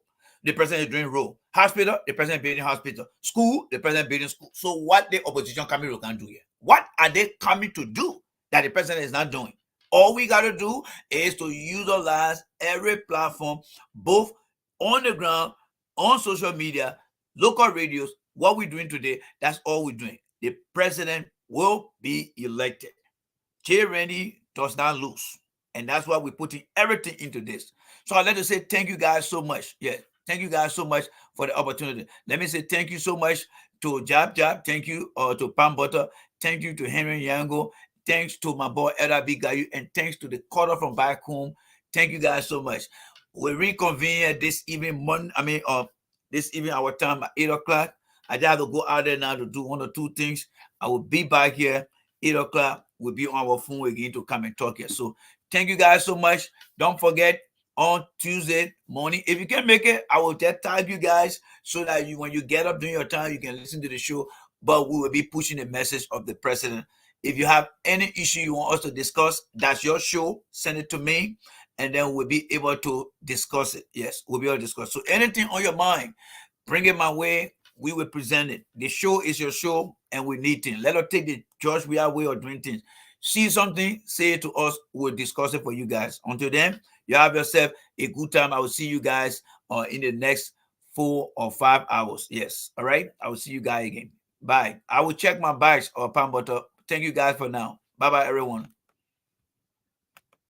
the president is doing road. Hospital, the president is building hospital. School, the president building school. So what the opposition coming to can do here? What are they coming to do that the president is not doing? All we got to do is to utilize every platform, both on the ground, on social media, local radios. What we're doing today, that's all we're doing. The president will be elected. J. Randy does not lose. And that's why we're putting everything into this. So I'd like to say thank you guys so much. Yeah. Thank you guys so much for the opportunity. Let me say thank you so much to Jab Jab. Thank you to Pam Butter. Thank you to Henry Yango. Thanks to my boy Eda Gayu. And thanks to the caller from back home. Thank you guys so much. We reconvene this evening, this evening our time at 8 o'clock. I just have to go out there now to do one or two things. I will be back here 8 o'clock. We'll be on our phone again to come and talk here. So thank you guys so much. Don't forget on Tuesday morning, if you can make it, I will just tag you guys so that when you get up during your time, you can listen to the show. But we will be pushing the message of the president. If you have any issue you want us to discuss, that's your show. Send it to me, and then we'll be able to discuss it. Yes, we'll be able to discuss. So anything on your mind, bring it my way. We will present it. The show is your show, and we need things. Let us take the George we are way of doing things. See something, say it to us. We'll discuss it for you guys. Until then, you have yourself a good time. I will see you guys in the next 4 or 5 hours. Yes. All right. I will see you guys again. Bye. I will check my bags or palm butter. Thank you guys for now. Bye bye, everyone.